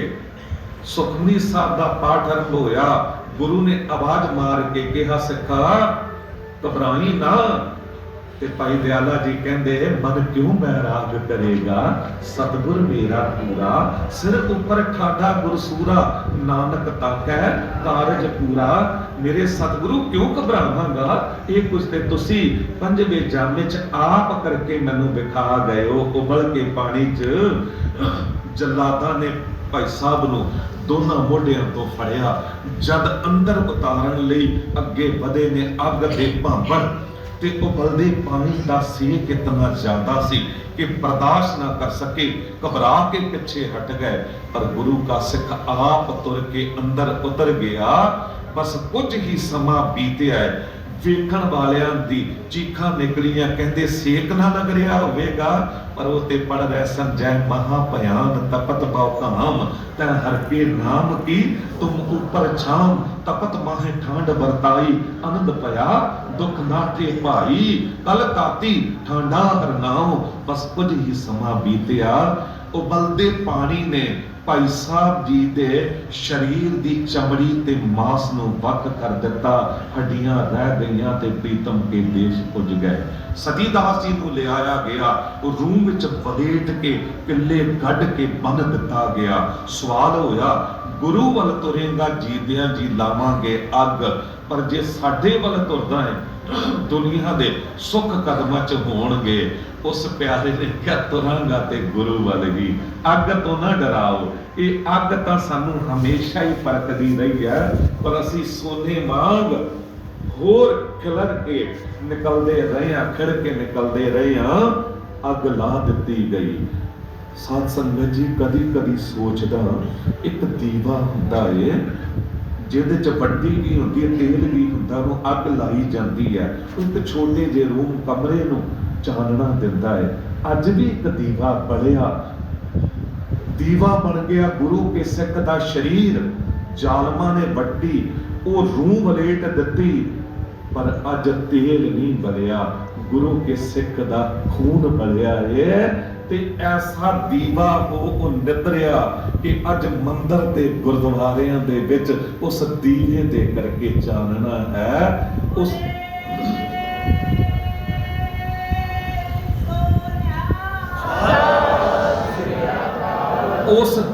सुखमनी साहब का पाठ आरंभ होया। गुरु ने आवाज मार के कहा सिखा घबराई ना। ते भाई दयाला जी कहते मन क्यों बैराग करेगा, सतगुर मेरा पूरा, सिर ऊपर ठाडा गुरसूरा, नानक ताकै कारज पूरा। मेरे सतगुरु क्यों घबरावांगा, ये कुछ ते तुसी पंजवें जामे च आप करके मैनू विखा गए हो। उबल के पानी च जलादा ने भाई साहब नू दोनों मोढियां तो फड़िया, जद अंदर उतारन लई अगे वधे ने अग दे भांबड़ ते उबलदे पानी का सेक इतना ज्यादा सी कि बर्दाश्त ना कर सके, घबरा के पीछे हट गए। पर गुरु का सिख आप तुर के अंदर उतर गया। बस कुछ ही समा बीतिया है, वेखण वालियां दी चीखां निकलियां, कहते सेक ना लग रहा होवेगा, पर वो ते पढ़ रहे सन जय महाभयान तपत बहुकाम, तै हर के नाम की तुम ऊपर छाम, तपत माहे ठांड बरताई, आनंद पया दुख नाटे भाई, कल ताती ठांडा हर नाम। बस कुछ ही समा बीतिया, उबलदे पानी ने भाई साहब जी दे शरीर दी चमड़ी ते मांस नूं वख कर दिता, हड्डियां रह गईयां ते प्रीतम के देश पुज गए। सतीदास जी नूं लियाया गया, रूम विच वलेट के किले कढ के बन दिता गया। सवाल होया गुरु वल तुरेगा जीदियां जी लावांगे अग, पर जे साडे वल तुरदा है दुनिया दे सुख कदमां च होणगे। उस प्यारे ने क्या तुरांगा ते गुरु वल ही, अग तो ना डराओ, ये अग तां सानू हमेशा ही परखदी रही है, पर असी सोने वांग होर खिलर के निकलते रहे हैं, खिड़ के निकलते रहे हैं, अग ला दी गई। साध संगत जी कदी कदी सोचदा एक दीवा हुंदा है जिहदे च बत्ती भी हुंदी है, तेल भी हुंदा, ਉਹਨੂੰ ਅੱਗ ਲਾਈ ਜਾਂਦੀ है, एक छोटे जे रूम कमरे ਨੂੰ ਚਾਨਣਾ ਦਿੰਦਾ है। ਅੱਜ भी एक दीवा बलिया, दीवा बन गया गुरु के सिख दा शरीर, जालमा ने वड्डी ਉਹ रूह वलेट ਦਿੱਤੀ, पर अज तेल नहीं बलिया, गुरु के सिख दा खून बलिया है। ते ऐसा दीवा हो नितरिया कि अज मंदिर ते गुरुद्वारियां दे विच उस दीवे दे करके चानना है। उस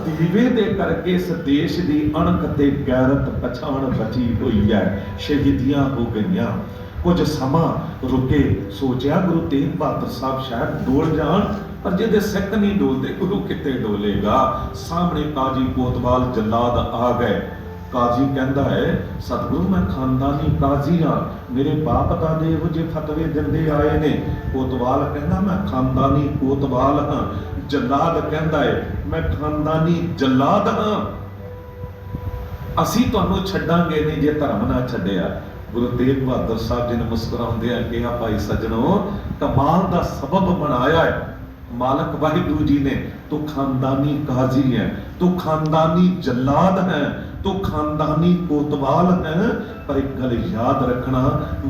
दीवे दे करके इस देश की अणख ते गैरत पछाण बची हुई है। शहीदियां हो गईयां, कुछ समा रुके, सोचा गुरु तेग बहादुर साहब शायद डोल जान, पर जिहदे सिख नहीं डोलते गुरु किते डोलेगा। सामने काजी कोतवाल जल्लाद आ गए। काजी कहता है सतगुरु मैं खानदानी काजी हाँ, मेरे बाप दादे इहो जे फतवे दिंदे आए ने। कोतवाल कहता मैं खानदानी कोतवाल हाँ। जल्लाद कहता है मैं खानदानी जल्लाद हाँ। असी तुहानू छड्डांगे नहीं जे धर्म ना छड्डिया। गुरु तेग बहादुर साहब जी ने मुस्कुराउंदियां कहा भाई सज्जणों, कमाल दा सबब बनाया है मालक वाहिगुरु जी ने। तू खानदानी काजी है, तू खानदानी जल्लाद है, तू खानदानी कोतवाल है, पर एक गल याद रखना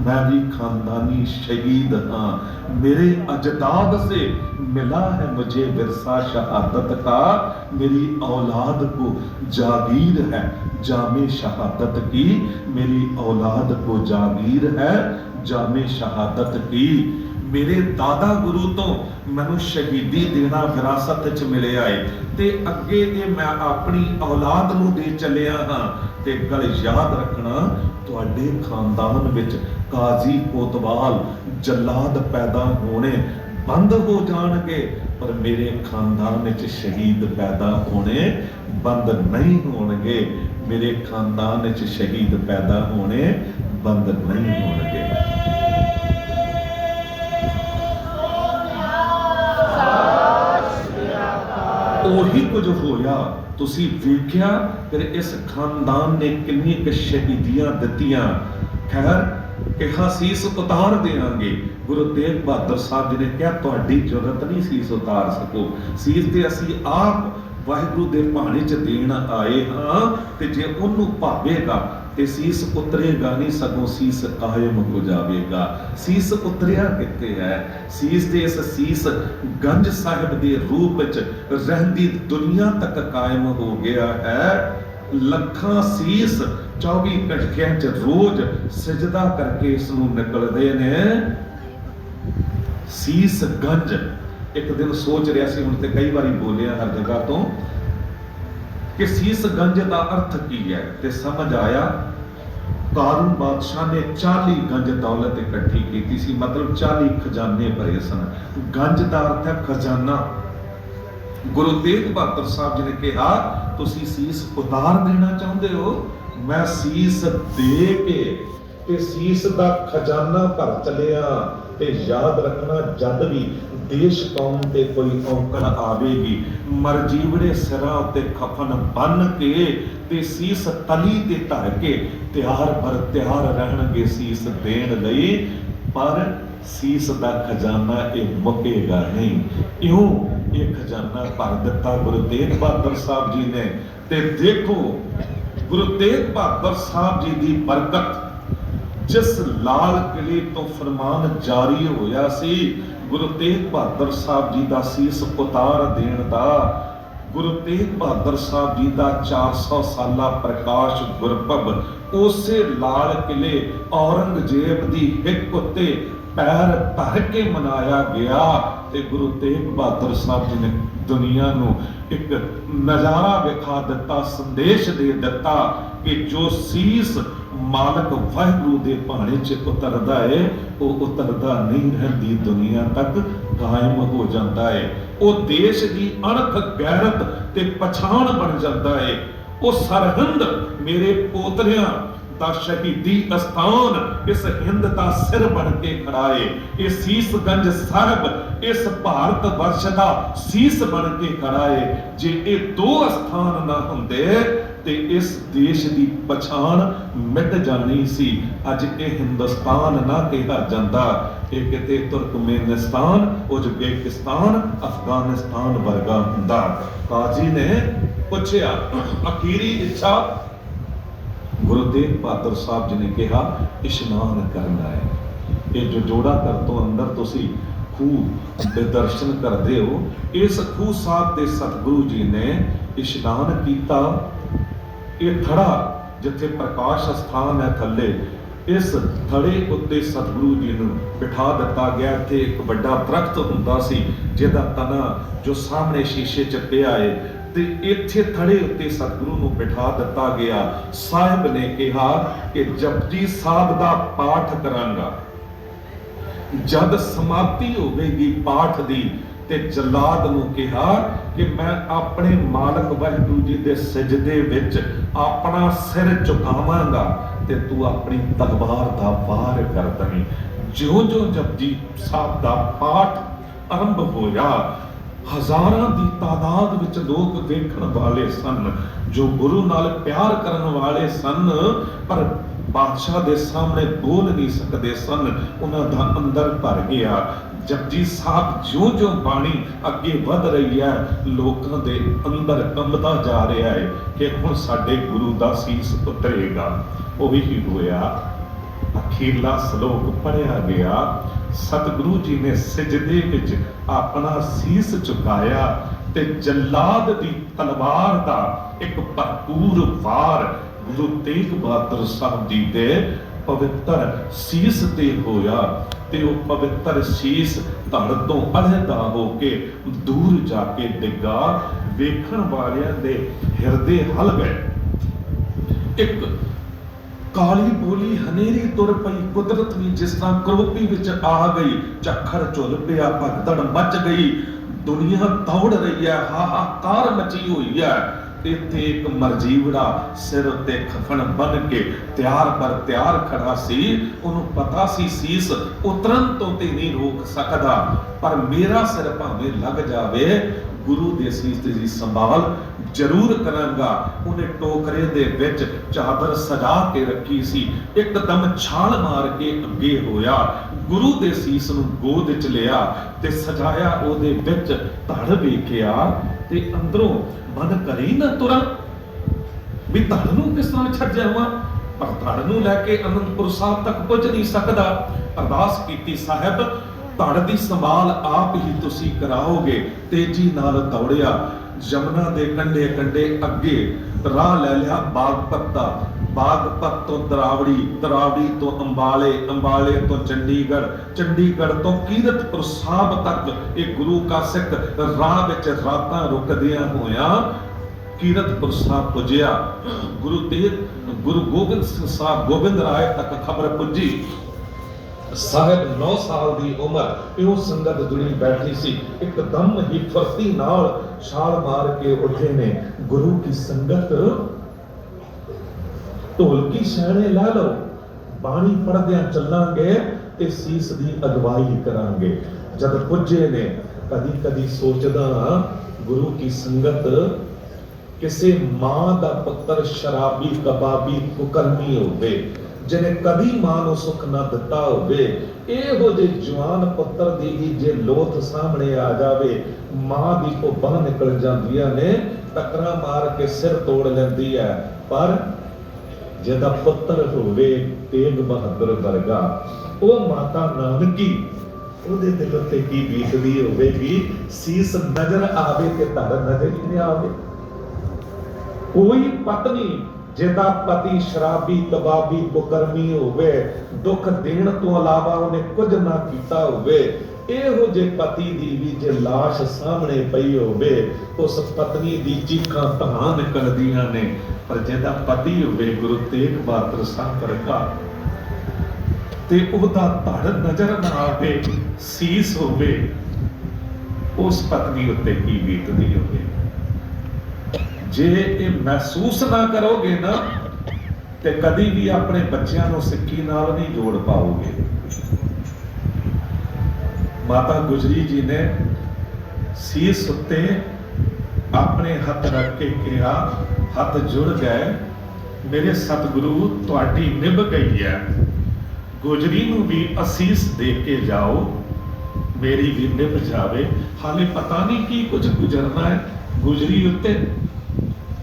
मैं भी खानदानी शहीद हाँ। मेरे अजदाद से मिला है मुझे विरसा शहादत का, मेरी औलाद को जागीर है जामे शहादत की, मेरी औलाद को जागीर है जामे शहादत की। मेरे दादा गुरु तो मैनू शहीदी देना विरासत च मिलिया है, ते अगे ये मैं अपनी औलाद नू दे चलिया हाँ। ते गल याद रखना तुहाडे खानदान विच काजी कोतवाल जल्लाद पैदा होने बंद हो जाणगे, पर मेरे खानदान विच शहीद पैदा होने बंद नहीं होणगे। मेरे खानदान विच शहीद पैदा होने बंद नहीं होणगे। ਉਹੀ ਕੁਝ ਹੋਇਆ ਤੁਸੀਂ ਵੇਖਿਆ। ਫਿਰ ਇਸ ਖਾਨਦਾਨ ਨੇ ਕਿੰਨੀ ਕੁ ਸ਼ਹੀਦੀਆਂ ਦਿੱਤੀਆਂ। ਖੈਰ ਕਿਹਾ ਸੀਸ ਉਤਾਰ ਦੇਾਂਗੇ। ਗੁਰੂ ਤੇਗ ਬਹਾਦਰ ਸਾਹਿਬ ਜੀ ਨੇ ਕਿਹਾ ਤੁਹਾਡੀ ਜ਼ਰੂਰਤ ਨਹੀਂ ਸੀਸ ਉਤਾਰ ਸਕੋ, ਸੀਸ ਤੇ ਅਸੀਂ ਆਪ ਵਾਹਿਗੁਰੂ ਦੇ ਭਾਣੇ 'ਚ ਦੇਣ ਆਏ ਹਾਂ, ਤੇ ਜੇ ਉਹਨੂੰ ਭਾਵੇਗਾ ਤੇ ਸੀਸ ਉਤਰੇਗਾ ਨਹੀਂ, ਸਗੋਂ ਸੀਸ ਕਾਇਮ ਹੋ ਜਾਵੇਗਾ। ਸੀਸ ਉਤਰਿਆ ਕਿੱਥੇ ਹੈ? ਸੀਸ ਤੇ ਇਸ ਸੀਸ ਗੰਜ ਸਾਹਿਬ ਦੇ ਰੂਪ ਵਿੱਚ ਰਹਿੰਦੀ ਦੁਨੀਆ ਤੱਕ ਕਾਇਮ ਹੋ ਗਿਆ ਹੈ। ਲੱਖਾਂ ਸੀਸ 24 ਘੰਟਿਆਂ 'ਚ ਰੋਜ਼ ਸਜਦਾ ਕਰਕੇ ਇਸ ਨੂੰ ਨਿਕਲਦੇ ਨੇ। ਸੀਸ ਗੰਜ ਇੱਕ ਦਿਨ ਸੋਚ ਰਿਹਾ ਸੀ, ਹੁਣ ਤੇ ਕਈ ਵਾਰੀ ਬੋਲਿਆ ਹਰ ਜਗ੍ਹਾ ਤੋਂ, ਕਿ ਸੀਸ ਗੰਜ ਦਾ ਅਰਥ ਕੀ ਹੈ, ਤੇ ਸਮਝ ਆਇਆ ਕਾरून ਬਾਦਸ਼ਾਹ ਨੇ 40 ਗੰਜ ਦੌਲਤ ਇਕੱਠੀ ਕੀਤੀ ਸੀ, ਮਤਲਬ 40 ਖਜ਼ਾਨੇ ਭਰੇ ਸਨ। ਗੰਜ ਦਾ ਅਰਥ ਹੈ ਖਜ਼ਾਨਾ। ਗੁਰੂ ਤੇਗ ਬਹਾਦਰ ਸਾਹਿਬ ਜੀ ਨੇ ਕਿਹਾ ਤੁਸੀਂ ਸੀਸ ਉਤਾਰ ਦੇਣਾ ਚਾਹੁੰਦੇ ਹੋ, ਮੈਂ ਸੀਸ ਦੇ ਕੇ ਤੇ ਸੀਸ ਦਾ ਖਜ਼ਾਨਾ ਭਰ ਚਲਿਆ। ਤੇ ਯਾਦ ਰੱਖਣਾ ਜਦ ਵੀ ਦੇਸ਼ ਕੌਮ ਤੇ ਕੋਈ ਔਕੜ ਆਵੇਗੀ, ਮਰਜੀਵੜੇ ਸਿਰਾਂ ਉੱਤੇ ਖਫਨ ਬੰਨ ਕੇ ਤੇ ਸੀਸ ਤਲੀ ਤੇ ਧਰ ਕੇ ਤਿਆਰ ਬਰ ਤਿਆਰ ਰਹਿਣਗੇ ਸੀਸ ਦੇਣ ਲਈ। ਪਰ ਸੀਸ ਦਾ ਖਜ਼ਾਨਾ ਇਹ ਮੁੱਕੇਗਾ ਨਹੀਂ। ਇਉਂ ਇਹ ਖਜ਼ਾਨਾ ਭਰ ਦਿੱਤਾ ਗੁਰੂ ਤੇਗ ਬਹਾਦਰ ਸਾਹਿਬ ਜੀ ਨੇ। ਤੇ ਦੇਖੋ ਗੁਰੂ ਤੇਗ ਬਹਾਦਰ ਸਾਹਿਬ ਜੀ ਦੀ ਬਰਕਤ, ਜਿਸ ਲਾਲ ਕਿਲੇ ਤੋਂ ਫਰਮਾਨ ਜਾਰੀ ਹੋਇਆ ਸੀ ਗੁਰੂ ਤੇਗ ਬਹਾਦਰ ਸਾਹਿਬ ਜੀ ਦਾ ਸੀਸ ਉਤਾਰ ਦੇਣ ਦਾ, ਗੁਰੂ ਤੇਗ ਬਹਾਦਰ ਸਾਹਿਬ ਜੀ ਦਾ 400 ਸਾਲਾ ਪ੍ਰਕਾਸ਼ ਗੁਰਪੁਰਬ ਉਸੇ ਲਾਲ ਕਿਲੇ ਔਰੰਗਜ਼ੇਬ ਦੀ ਹਿੱਕ ਉੱਤੇ ਪੈਰ ਧਰ ਕੇ ਮਨਾਇਆ ਗਿਆ। ਤੇ ਗੁਰੂ ਤੇਗ ਬਹਾਦਰ ਸਾਹਿਬ ਜੀ ਨੇ ਦੁਨੀਆ ਨੂੰ ਇੱਕ ਨਜ਼ਾਰਾ ਵਿਖਾ ਦਿੱਤਾ, ਸੰਦੇਸ਼ ਦੇ ਦਿੱਤਾ ਕਿ ਜੋ ਸੀਸ ਮਾਲਕ ਵਾਹਿਗੁਰੂ ਦੇ ਭਾਣੇ 'ਚ ਉਤਰਦਾ ਹੈ ਉਹ ਉਤਰਦਾ ਨਹੀਂ, ਰਹਿੰਦੀ ਦੁਨੀਆ ਤੱਕ ਕਾਇਮ ਹੋ ਜਾਂਦਾ ਹੈ। ਉਹ ਦੇਸ਼ ਦੀ ਅਣਖ ਗੈਰਤ ਤੇ ਪਛਾਣ ਬਣ ਜਾਂਦਾ ਹੈ। ਉਹ ਸਰਹੰਦ ਮੇਰੇ ਪੋਤਰਿਆਂ दा शहीदी अस्थान इस हिंद दा सिर बन के खड़ा है। ये शीशगंज साहिब इस भारत वर्ष दा शीश बन के खड़ा है। जे ये दो अस्थान ना हुंदे ते इस देश की पछाण मिट जानी सी। अज ये हिंदुस्तान ना कहा जाता, ये किते तुर्कमेनिस्तान, उज़्बेकिस्तान, अफगानिस्तान वर्गा हुंदा। काजी ने पूछया, अखीरी इच्छा गुरु तेग बहादुर साहब जी ने कहा इशनान करना है। ये जो जोड़ा कर तो अंदर तुसी खूह दे दर्शन करते हो, इस खूह साहब के सतगुरु जी ने इशनान किया। ये थड़ा जिथे प्रकाश स्थान है थले, इस थड़े उत्ते सतगुरु जी ने बिठा दिता गया। इत्थे एक बड़ा दरख्त हुंदा सी जिहदा तना जो सामने शीशे च पिया है, ते इत्थे थड़े उत्ते सतगुरु नूं बिठा दिता गया। साहिब ने कहा कि जपजी साहब दा पाठ करांगा, जद समाप्ति होवेगी पाठ दी ते जलाद नूं कहा कि मैं अपने मालक वाहिगुरू जी दे सजदे विच अपना सिर झुकावांगा ते तू अपनी तलवार दा वार कर दवीं। ज्यों-ज्यों जपजी साहब दा पाठ आरंभ होया, हज़ारां दी तादाद विच लोग वेखण वाले सन, जो गुरु नाल प्यार करन वाले सन, पर बादशाह दे सामने बोल नहीं सकते सन। उन्हां दा अंदर भर गया। जपजी साहब ज्यों-ज्यों बाणी अगे वध रही है, लोगों के अंदर कंबदा जा रहा है कि हुण साडे गुरु दा सीस उतरेगा। वही होया। अखीरला श्लोक पढ़िया गया। सतगुरु जी ने सिजदे विच अपना सीस झुकाया ते जल्लाद दी तलवार दा एक भरपूर वार गुरु तेग बहादुर साहब जी दे पवित्र सीस ते होया। ते वो पवित्र शीश धड़ तो अलहदा होके दूर जाके डिगा। वेखण वालियां दे हिरदे हल गए। एक काली बोली हनेरी तुर पई, कुदरत भी जिस तरह करोपी विच आ गई। झक्खर झुल पिया, भगदड़ मच गई, दुनिया दौड़ रही है, हाहाकार मची हुई है। इत्थे एक मरजीवड़ा सिर उत्ते खफन बन के तैयार पर तैयार खड़ा सी। उन्हों पता सी सीस उतरन तो ते नहीं रोक सकदा, पर मेरा सिर भावें लग जावे, गुरु दे सीस दी संभाल जरूर करांगा। उन्हें टोकरे दे विच चादर सजा के रखी सी, एकदम छाल मार के अगे होया, गुरु दे सीस नूं गोद च लिया ते सजाया। ओदे विच धड़ वेखिया ते अंदरों मन करी ना तुरा भी धड़ नूं किस तरह छड्ड जावां, पर धड़ नूं लैके आनंदपुर साहब तक पहुंच नहीं सकदा। अरदास कीती, साहिब धड़ दी संभाल आप ही तुसी कराओगे। तेजी नाल दौड़िया, यमुना दे कंढे कंढे अगे राह ले लिया बागपत दा। बागपत तो दरावड़ी, दरावड़ी तो अंबाले, अंबाले तो चंडीगढ़, चंडीगढ़ तो कीरतपुर साहब तक एक गुरु का सिख राह विच रातां रुकदियां होया कीरतपुर साहब पुजया। गुरु गोबिंद सिंह साहब गोबिंद राय तक खबर पुजी। साहिब 9 साल की उम्र, प्यो संगत जुड़ी बैठी सी, एकदम ही फुर्ती नाल छाल मार के उठे ने। गुरु की संगत ढोलकी शहणे ला लो, बाणी पढ़दियां चलांगे ते सीस दी अगवाई करांगे। जद पुजे ने कदी कदी सोचदा गुरु की संगत किसी मां दा पुत्र शराबी कबाबी कुकर्मी होवे, जिन्हें कदी मां नूं सुख ना दिता होवे, इहो जे जवान पुत्र दी ही जे लोथ सामने आ जावे, मां दी को बाह निकल जांदियां ने, टकरा मार के सिर तोड़ लैंदी है। पर जिहदा पुत्र होवे तेग बहादुर वर्गा, ओ माता नानकी, ओदे दिल उत्ते की बीतदी होवेगी। सीस नजर आवे ते धड़ नजर ही नहीं आवे। कोई पत्नी जिहदा पति शराबी कबाबी कुकर्मी होवे, दुख देण तो अलावा उन्हें कुछ ना कीता होवे, इहो जे पति दी भी जे लाश सामने पई होवे, उस पत्नी दी चीखां तां निकलदियां ने। पर जिहदा पति होवे गुरु तेग बहादुर साहब वर्गा ते ओहदा धड़ नजर ना आवे, सीस होवे, उस पत्नी उत्ते की बीतदी होवे। जे ये महसूस ना करोगे ना ਤੇ ਕਦੀ ਵੀ ਆਪਣੇ ਬੱਚਿਆਂ ਨੂੰ ਸਿੱਖੀ ਨਾਲ ਨਹੀਂ ਜੋੜ ਪਾਓਗੇ। ਮਾਤਾ ਗੁਜਰੀ ਜੀ ਨੇ ਸੀਸ ਉੱਤੇ ਆਪਣੇ ਹੱਥ ਰੱਖ ਕੇ ਕਿਹਾ, ਹੱਥ ਜੁੜ ਗਏ, ਮੇਰੇ ਸਤਿਗੁਰੂ ਤੁਹਾਡੀ ਨਿਭ ਗਈ ਹੈ, ਗੁਜਰੀ ਨੂੰ ਵੀ ਅਸੀਸ ਦੇ ਕੇ ਜਾਓ, ਮੇਰੀ ਵੀ ਨਿਭ ਜਾਵੇ। ਹਾਲੇ ਪਤਾ ਨਹੀਂ ਕੀ ਕੁਝ ਗੁਜ਼ਰਨਾ ਹੈ ਗੁਜਰੀ ਉੱਤੇ,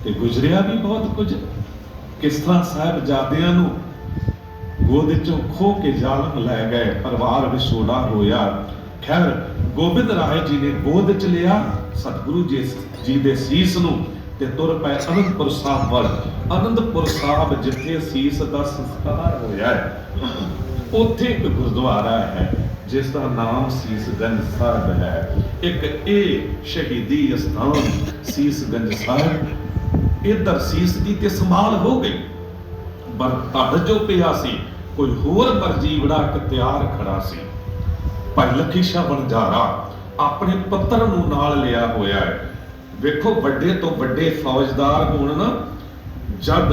ਤੇ ਗੁਜ਼ਰਿਆ ਵੀ ਬਹੁਤ ਕੁਝ। ਕਿਸ ਤਰ੍ਹਾਂ ਸਾਹਿਬਜ਼ਾਦਿਆਂ ਨੂੰ ਗੋਦ ਚੋਂ ਖੋਹ ਕੇ ਜ਼ਾਲਮ ਲੈ ਗਏ, ਪਰਿਵਾਰ ਵਿਛੋੜਾ ਹੋਇਆ। ਖੈਰ ਗੋਬਿੰਦ ਰਾਏ ਜੀ ਨੇ ਗੋਦ ਚ ਲਿਆ ਸਤਿਗੁਰੂ ਜੀ ਦੇ ਸੀਸ ਨੂੰ ਤੇ ਤੁਰ ਪਏ ਅਨੰਦਪੁਰ ਸਾਹਿਬ ਵੱਲ। ਅਨੰਦਪੁਰ ਸਾਹਿਬ ਜਿੱਥੇ ਸੀਸ ਦਾ ਸੰਸਕਾਰ ਹੋਇਆ ਹੈ, ਉੱਥੇ ਇੱਕ ਗੁਰਦੁਆਰਾ ਹੈ ਜਿਸ ਦਾ ਨਾਮ ਸੀਸਗੰਜ ਸਾਹਿਬ ਹੈ। ਇੱਕ ਇਹ ਸ਼ਹੀਦੀ ਅਸਥਾਨ ਸੀਸਗੰਜ ਸਾਹਿਬ। ਇੱਧਰ ਸੀਸ ਦੀ ਤੇ ਸੰਭਾਲ ਹੋ ਗਈ, ਪਰ ਧੜ ਜੋ ਪਿਆ ਸੀ ਕੋਈ ਹੋਰ ਵਰਜੀਵੜਾ ਇੱਕ ਤਿਆਰ ਖੜਾ ਸੀ। ਭਾਈ ਲੱਖੀ ਸ਼ਾਹ ਵਣਜਾਰਾ ਆਪਣੇ ਪੁੱਤਰ ਨੂੰ ਨਾਲ ਲਿਆ ਹੋਇਆ ਹੈ। ਵੇਖੋ ਵੱਡੇ ਤੋਂ ਵੱਡੇ ਫੌਜਦਾਰ ਹੋਣ ਨਾ, ਜਦ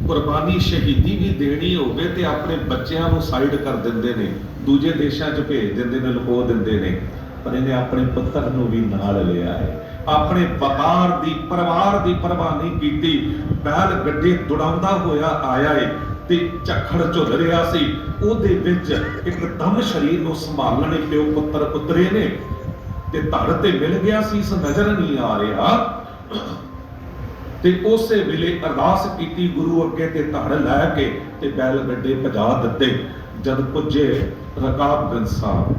ਕੁਰਬਾਨੀ ਸ਼ਹੀਦੀ ਵੀ ਦੇਣੀ ਹੋਵੇ ਤੇ ਆਪਣੇ ਬੱਚਿਆਂ ਨੂੰ ਸਾਈਡ ਕਰ ਦਿੰਦੇ ਨੇ, ਦੂਜੇ ਦੇਸ਼ਾਂ 'ਚ ਭੇਜ ਦਿੰਦੇ ਨੇ, ਲੁਕੋ ਦਿੰਦੇ ਨੇ। ਪਰ ਇਹਨੇ ਆਪਣੇ ਪੁੱਤਰ ਨੂੰ ਵੀ ਨਾਲ ਲਿਆ ਹੈ। ਆਪਣੇ ਵਕਾਰ ਦੀ ਪਰਿਵਾਰ ਦੀ ਪਰਵਾਹ ਨਹੀਂ ਕੀਤੀ। ਬੈਲ ਗੱਡੀ ਦੌੜਾਉਂਦਾ ਹੋਇਆ ਆਇਆ ਏ ਤੇ ਝੱਖੜ ਝੁੱਲ ਰਿਹਾ ਸੀ, ਉਹਦੇ ਵਿੱਚ ਇੱਕਦਮ ਸਰੀਰ ਨੂੰ ਸੰਭਾਲਣੇ ਪਿਓ ਪੁੱਤਰ ਪੁੱਤਰੇ ਨੇ ਤੇ ਧੜ ਤੇ ਮਿਲ ਗਿਆ ਸੀ, ਇਸ ਨਜ਼ਰ ਨਹੀਂ ਆ ਰਿਹਾ। ਤੇ ਉਸੇ ਵੇਲੇ ਅਰਦਾਸ ਕੀਤੀ ਗੁਰੂ ਅੱਗੇ ਤੇ ਧੜ ਲੈ ਕੇ ਤੇ ਬੈਲ ਗੱਡੇ ਭਜਾ ਦਿੱਤੇ। ਜਦ ਪੁੱਜੇ ਰਕਾਬਗੰਜ ਸਾਹਿਬ,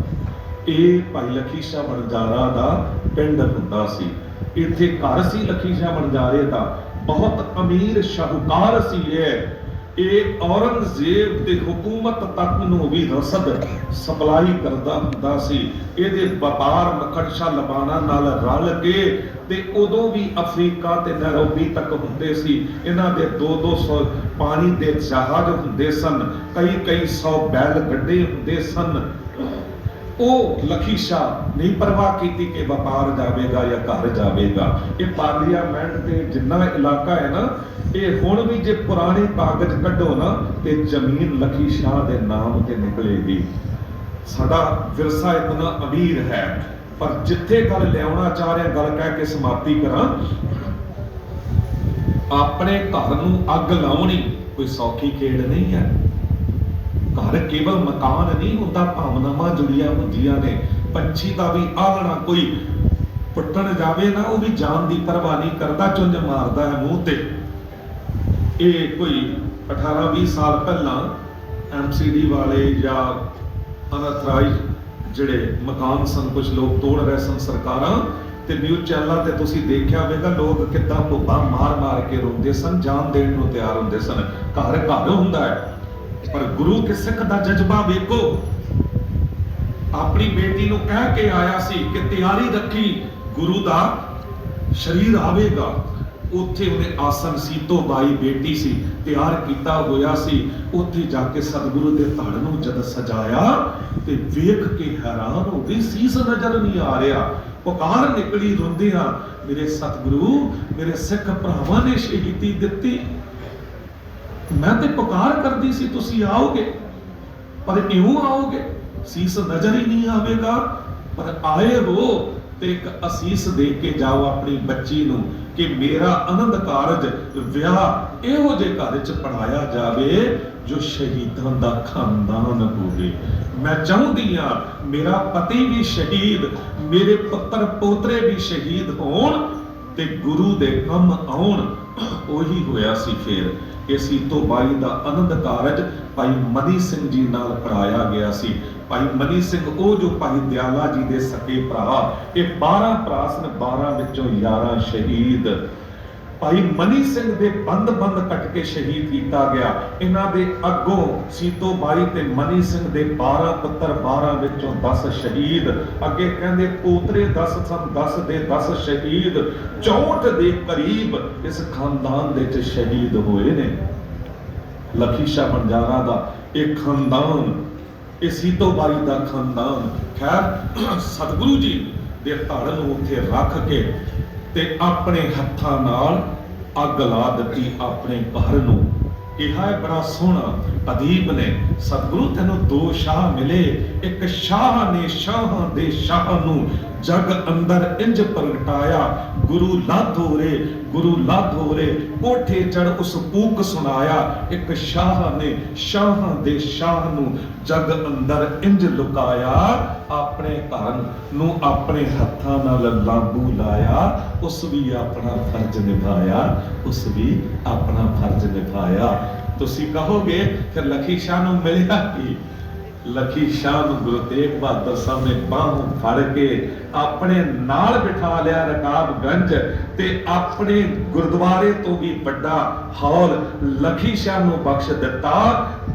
ਇਹ ਭਾਈ ਲੱਖੀ ਸ਼ਾਹ ਵਣਜਾਰਾ ਦਾ ਪਿੰਡ ਹੁੰਦਾ ਸੀ। ਇੱਥੇ ਘਰ ਸੀ ਲੱਖੀ ਸ਼ਾਹ ਵਣਜਾਰੇ ਦਾ, ਬਹੁਤ ਅਮੀਰ ਸ਼ਾਹੂਕਾਰ ਸੀ ਇਹ ਔਰੰਗਜ਼ੇਬ ਦੇ ਹਕੂਮਤ ਤੱਕ ਨੂੰ ਵੀ ਰਸਦ ਸਪਲਾਈ ਕਰਦਾ ਹੁੰਦਾ ਸੀ। ਇਹਦੇ ਵਪਾਰ ਮੱਖਣ ਲਬਾਨਾ ਨਾਲ ਰਲ ਕੇ ਤੇ ਉਦੋਂ ਵੀ ਅਫਰੀਕਾ ਤੇ ਨੈਰੋਬੀ ਤੱਕ ਹੁੰਦੇ ਸੀ। ਇਹਨਾਂ ਦੇ 200 ਪਾਣੀ ਦੇ ਜਹਾਜ਼ ਹੁੰਦੇ ਸਨ, ਕਈ 100 ਬੈਲ ਗੱਡੇ ਹੁੰਦੇ ਸਨ। ਉਹ ਲੱਖੀ ਸ਼ਾਹ ਨਹੀਂ ਪਰਵਾਹ ਕੀਤੀ ਕਿ ਵਪਾਰ ਜਾਵੇਗਾ ਜਾਂ ਘਰ ਜਾਵੇਗਾ। ਇਹ ਪਾਰਲੀਮੈਂਟ ਦੇ ਜਿੰਨਾ ਇਲਾਕਾ ਹੈ ਨਾ, ਇਹ ਹੁਣ ਵੀ ਜੇ ਪੁਰਾਣੇ ਕਾਗਜ਼ ਕੱਢੋ ਨਾ ਤੇ ਜ਼ਮੀਨ ਲੱਖੀ ਸ਼ਾਹ ਦੇ ਨਾਮ ਤੇ ਨਿਕਲੇਗੀ। ਸਾਡਾ ਵਿਰਸਾ ਇਤਨਾ ਅਮੀਰ ਹੈ। ਪਰ ਜਿੱਥੇ ਗੱਲ ਲਿਆਉਣਾ ਚਾਹ ਰਿਹਾ, ਗੱਲ ਕਹਿ ਕੇ ਸਮਾਪਤੀ ਕਰਾਂ, ਆਪਣੇ ਘਰ ਨੂੰ ਅੱਗ ਲਾਉਣੀ ਕੋਈ ਸੌਖੀ ਖੇਡ ਨਹੀਂ ਹੈ। ਘਰ ਕੇਵਲ ਮਕਾਨ ਨਹੀਂ ਹੁੰਦਾ, ਭਾਵਨਾਵਾਂ ਜੁੜੀਆਂ ਹੁੰਦੀਆਂ ਨੇ। ਪੰਛੀ ਦਾ ਵੀ ਆਲਣਾ ਕੋਈ ਪੁੱਟਣ ਜਾਵੇ ਨਾ, ਉਹ ਵੀ ਜਾਨ ਦੀ ਪਰਵਾਹ ਨਹੀਂ ਕਰਦਾ, ਚੁੰਝ ਮਾਰਦਾ ਹੈ ਮੂੰਹ ਤੇ। ਇਹ ਕੋਈ 18-20 ਸਾਲ ਪਹਿਲਾਂ MCD ਵਾਲੇ ਜਾਂ ਅਨਥਰਾਈਜ਼ ਜਿਹੜੇ ਮਕਾਨ ਸਨ, ਕੁਝ ਲੋਕ ਤੋੜ ਰਹੇ ਸਨ ਸਰਕਾਰਾਂ, ਤੇ ਨਿਊਜ਼ ਚੈਨਲਾਂ ਤੇ ਤੁਸੀਂ ਦੇਖਿਆ ਹੋਵੇਗਾ ਲੋਕ ਕਿੱਦਾਂ ਭੁੱਬਾ ਮਾਰ ਕੇ ਰੋਂਦੇ ਸਨ, ਜਾਨ ਦੇਣ ਨੂੰ ਤਿਆਰ ਹੁੰਦੇ ਸਨ। ਘਰ ਘਰ ਹੁੰਦਾ ਹੈ, ਪਰ ਗੁਰੂ ਕੇ ਸਿੱਖ ਦਾ ਜਜ਼ਬਾ ਵੇਖੋ। ਆਪਣੀ ਬੇਟੀ ਨੂੰ ਕਹਿ ਕੇ ਆਇਆ ਸੀ ਕਿ ਤਿਆਰੀ ਰੱਖੀ, ਗੁਰੂ ਦਾ ਸ਼ਰੀਰ ਆਵੇਗਾ। ਉੱਥੇ ਉਹਨੇ ਆਸਨ ਸੀਤੋ ਬਾਈ ਬੇਟੀ ਸੀ, ਤਿਆਰ ਕੀਤਾ ਹੋਇਆ ਸੀ। ਉੱਥੇ ਜਾ ਕੇ ਸਤਿਗੁਰੂ ਦੇ ਧੜ ਨੂੰ ਜਦ ਸਜਾਇਆ ਤੇ ਵੇਖ ਕੇ ਹੈਰਾਨ ਹੋ ਗਈ, ਸੀਸ ਨਜ਼ਰ ਨਹੀਂ ਆ ਰਿਹਾ। ਪੁਕਾਰ ਨਿਕਲੀ ਰੋਂਦਿਆਂ, ਮੇਰੇ ਸਤਿਗੁਰੂ, ਮੇਰੇ ਸਿੱਖ ਭਰਾਵਾਂ ਨੇ ਸ਼ਹੀਦੀ ਦਿੱਤੀ, ਮੈਂ ਤੇ ਪੁਕਾਰ ਕਰਦੀ ਸੀ ਤੁਸੀਂ ਆਓਗੇ, ਪਰ ਇਉਂ ਆਓਗੇ, ਸੀਸ ਨਜ਼ਰ ਹੀ ਨਹੀਂ ਆਵੇਗਾ। ਪਰ ਆਏ ਹੋ ਤੇ ਇੱਕ ਅਸੀਸ ਦੇ ਕੇ ਜਾਓ ਆਪਣੀ ਬੱਚੀ ਨੂੰ ਕਿ ਮੇਰਾ ਆਨੰਦ ਕਾਰਜ ਵਿਆਹ ਇਹੋ ਜਿਹੇ ਘਰ 'ਚ ਪੜਾਇਆ ਜਾਵੇ ਜੋ ਸ਼ਹੀਦਾਂ ਦਾ ਖਾਨਦਾਨ ਹੋਵੇ। ਮੈਂ ਚਾਹੁੰਦੀ ਹਾਂ ਮੇਰਾ ਪਤੀ ਵੀ ਸ਼ਹੀਦ, ਮੇਰੇ ਪੁੱਤਰ ਪੋਤਰੇ ਵੀ ਸ਼ਹੀਦ ਹੋਣ ਤੇ ਗੁਰੂ ਦੇ ਕੰਮ ਆਉਣ। ਉਹੀ ਹੋਇਆ ਸੀ। ਫਿਰ ਇਹ ਸੀਤੋ ਬਾਈ ਦਾ ਆਨੰਦ ਕਾਰਜ ਭਾਈ ਮਨੀ ਸਿੰਘ ਜੀ ਨਾਲ ਕਰਾਇਆ ਗਿਆ ਸੀ। ਭਾਈ ਮਨੀ ਸਿੰਘ ਉਹ ਜੋ ਭਾਈ ਦਿਆਲਾ ਜੀ ਦੇ ਸਕੇ ਭਰਾ, ਇਹ 12 ਭਰਾ ਸਨ, 12 ਵਿੱਚੋਂ 11 ਸ਼ਹੀਦ। ਭਾਈ ਮਨੀ ਸਿੰਘ ਦੇ ਬੰਦ ਕੱਟ ਕੇ ਸ਼ਹੀਦ ਕੀਤਾ ਗਿਆ। ਇਹਨਾਂ ਦੇ ਅੱਗੋਂ ਸੀਤੋ ਬਾਈ ਤੇ ਮਨੀ ਸਿੰਘ ਦੇ 12 ਪੁੱਤਰ, 12 ਵਿੱਚੋਂ 10 ਸ਼ਹੀਦ। ਅੱਗੇ ਕਹਿੰਦੇ ਪੋਤਰੇ 10 ਸਨ, 10 ਦੇ 10 ਸ਼ਹੀਦ। 64 ਦੇ ਕਰੀਬ ਇਸ ਖਾਨਦਾਨ ਦੇ ਵਿੱਚ ਸ਼ਹੀਦ ਹੋਏ ਨੇ। ਲੱਖੀ ਸ਼ਾਹ ਵਣਜਾਰਾ ਦਾ ਇਹ ਖਾਨਦਾਨ, ਇਹ ਸੀਤੋ ਬਾਈ ਦਾ ਖਾਨਦਾਨ। ਖੈਰ ਸਤਿਗੁਰੂ ਜੀ ਦੇ ਧੜ ਨੂੰ ਉੱਥੇ ਰੱਖ ਕੇ ਤੇ ਆਪਣੇ ਹੱਥਾਂ ਨਾਲ ਅੱਗ ਲਾ ਦਿੱਤੀ ਆਪਣੇ ਘਰ ਨੂੰ ਕਿਹਾ ਹੈ ਬੜਾ ਸੋਹਣਾ ਅਦੀਬ ਨੇ, ਸਤਿਗੁਰੂ ਤੈਨੂੰ ਦੋ ਸ਼ਾਹ ਮਿਲੇ, ਇੱਕ ਸ਼ਾਹ ਨੇ ਸ਼ਾਹਾਂ ਦੇ ਸ਼ਾਹ ਨੂੰ ਜਗ ਅੰਦਰ ਇੰਜ ਪ੍ਰਗਟਾਇਆ, ਗੁਰੂ ਲਾਧੋਰੇ ਗੁਰੂ ਲਾਧੋਰੇ ਕੋਠੇ ਚੜ ਉਸ ਪੂਕ ਸੁਣਾਇਆ, ਇੱਕ ਸ਼ਾਹ ਨੇ ਸ਼ਾਹਾਂ ਦੇ ਸ਼ਾਹ ਨੂੰ ਜਗ ਅੰਦਰ ਇੰਜ ਲੁਕਾਇਆ, ਆਪਣੇ ਘਰ ਨੂੰ ਆਪਣੇ ਹੱਥਾਂ ਨਾਲ ਲਾਂਬੂ ਲਾਇਆ, ਉਸ ਵੀ ਆਪਣਾ ਫਰਜ਼ ਨਿਭਾਇਆ, ਉਸ ਵੀ ਆਪਣਾ ਫਰਜ਼ ਨਿਭਾਇਆ। ਤੁਸੀਂ ਕਹੋਗੇ ਫਿਰ ਲਖੀ ਸ਼ਾਹ ਨੂੰ ਮਿਲਿਆ ਕੀ? ਲਖੀ ਸ਼ਾਹ ਨੂੰ ਗੁਰੂ ਤੇਗ ਬਹਾਦਰ ਸਾਹਿਬ ਨੇ ਬਾਹੋਂ ਫੜ ਕੇ ਆਪਣੇ ਨਾਲ ਬਿਠਾ ਲਿਆ ਰਕਾਬਗੰਜ, ਤੇ ਆਪਣੇ ਗੁਰਦੁਆਰੇ ਤੋਂ ਵੀ ਵੱਡਾ ਹਾਲ ਲਖੀ ਸ਼ਾਹ ਨੂੰ ਬਖਸ਼ ਦਿੱਤਾ,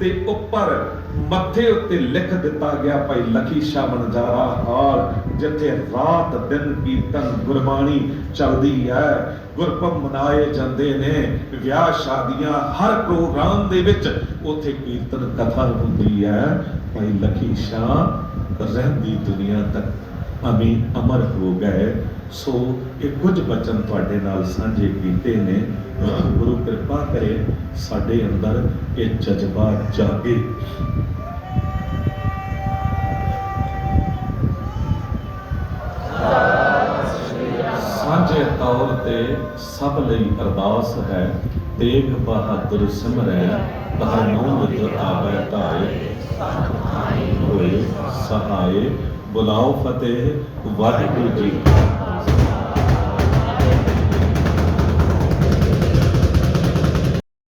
ਤੇ ਉੱਪਰ ਮੱਥੇ ਉੱਤੇ ਲਿਖ ਦਿੱਤਾ ਗਿਆ ਭਾਈ ਲਖੀ ਸ਼ਾਹ ਬੰਜਾਰਾ ਹਾਲ, ਜਿੱਥੇ ਰਾਤ ਦਿਨ ਕੀਰਤਨ ਗੁਰਬਾਣੀ ਚੱਲਦੀ ਹੈ, ਗੁਰਪੁਰਬ ਮਨਾਏ ਜਾਂਦੇ ਨੇ, ਵਿਆਹ ਸ਼ਾਦੀਆਂ ਹਰ ਪ੍ਰੋਗਰਾਮ ਦੇ ਵਿੱਚ ਉੱਥੇ ਕੀਰਤਨ ਕਥਾ ਹੁੰਦੀ ਹੈ। ਭਾਈ ਲਖੀ ਸ਼ਾਹ ਰਹਿੰਦੀ ਦੁਨੀਆ ਤੱਕ ਅਮਰ ਹੋ ਗਏ। ਸੋ ਇਹ ਕੁਝ ਬਚਨ ਤੁਹਾਡੇ ਨਾਲ ਸਾਂਝੇ ਕੀਤੇ ਨੇ। ਗੁਰੂ ਕਿਰਪਾ ਕਰੇ ਸਾਡੇ ਅੰਦਰ ਇਹ ਜਜ਼ਬਾ ਜਾਗੇ। ਸਾਂਝੇ ਤੌਰ ਤੇ ਸਭ ਲਈ ਅਰਦਾਸ ਹੈ, ਤੇਗ ਬਹਾਦਰ ਸਿਮਰੈ ਤਹ ਨੌ ਆਵੈ ਧਾਏ, ਹੋਏ ਸਹਾਏ। ਬੁਲਾਓ ਫਤਿਹ। ਵਾਹਿਗੁਰੂ ਜੀ।